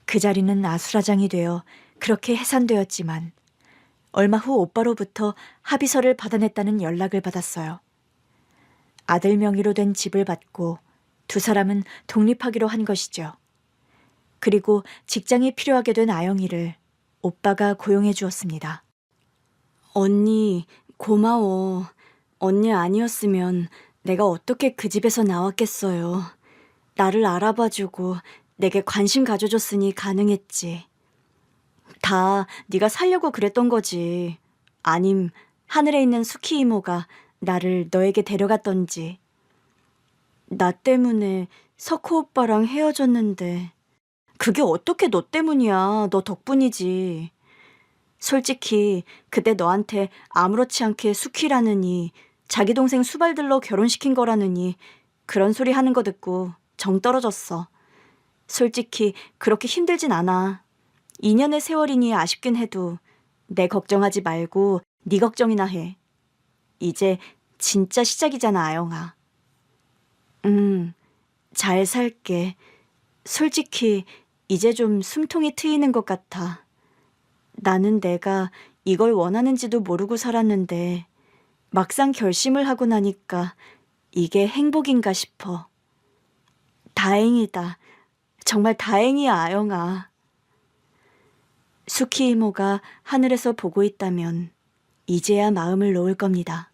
그 자리는 아수라장이 되어 그렇게 해산되었지만 얼마 후 오빠로부터 합의서를 받아냈다는 연락을 받았어요. 아들 명의로 된 집을 받고 두 사람은 독립하기로 한 것이죠. 그리고 직장이 필요하게 된 아영이를 오빠가 고용해 주었습니다. 언니, 고마워. 언니 아니었으면 내가 어떻게 그 집에서 나왔겠어요. 나를 알아봐주고 내게 관심 가져줬으니 가능했지. 다 네가 살려고 그랬던 거지. 아님 하늘에 있는 수키 이모가 나를 너에게 데려갔던지. 나 때문에 석호 오빠랑 헤어졌는데 그게 어떻게 너 때문이야. 너 덕분이지. 솔직히 그때 너한테 아무렇지 않게 수키라느니 자기 동생 수발들로 결혼시킨 거라느니 그런 소리 하는 거 듣고 정 떨어졌어. 솔직히 그렇게 힘들진 않아. 2년의 세월이니 아쉽긴 해도 내 걱정하지 말고 네 걱정이나 해. 이제 진짜 시작이잖아, 아영아. 잘 살게. 솔직히 이제 좀 숨통이 트이는 것 같아. 나는 내가 이걸 원하는지도 모르고 살았는데 막상 결심을 하고 나니까 이게 행복인가 싶어. 다행이다. 정말 다행이야, 아영아. 수키 이모가 하늘에서 보고 있다면 이제야 마음을 놓을 겁니다.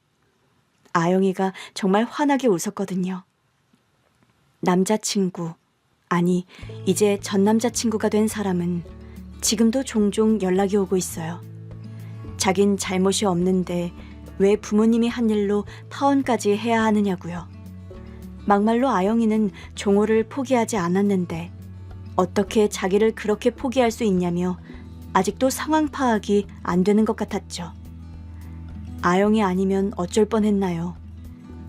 아영이가 정말 환하게 웃었거든요. 남자친구, 아니 이제 전 남자친구가 된 사람은 지금도 종종 연락이 오고 있어요. 자긴 잘못이 없는데 왜 부모님이 한 일로 파혼까지 해야 하느냐고요. 막말로 아영이는 종호를 포기하지 않았는데 어떻게 자기를 그렇게 포기할 수 있냐며 아직도 상황 파악이 안 되는 것 같았죠. 아영이 아니면 어쩔 뻔했나요?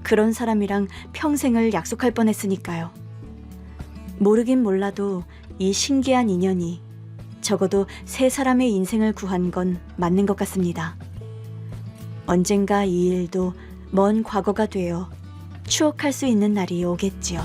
그런 사람이랑 평생을 약속할 뻔했으니까요. 모르긴 몰라도 이 신기한 인연이 적어도 세 사람의 인생을 구한 건 맞는 것 같습니다. 언젠가 이 일도 먼 과거가 되어 추억할 수 있는 날이 오겠지요.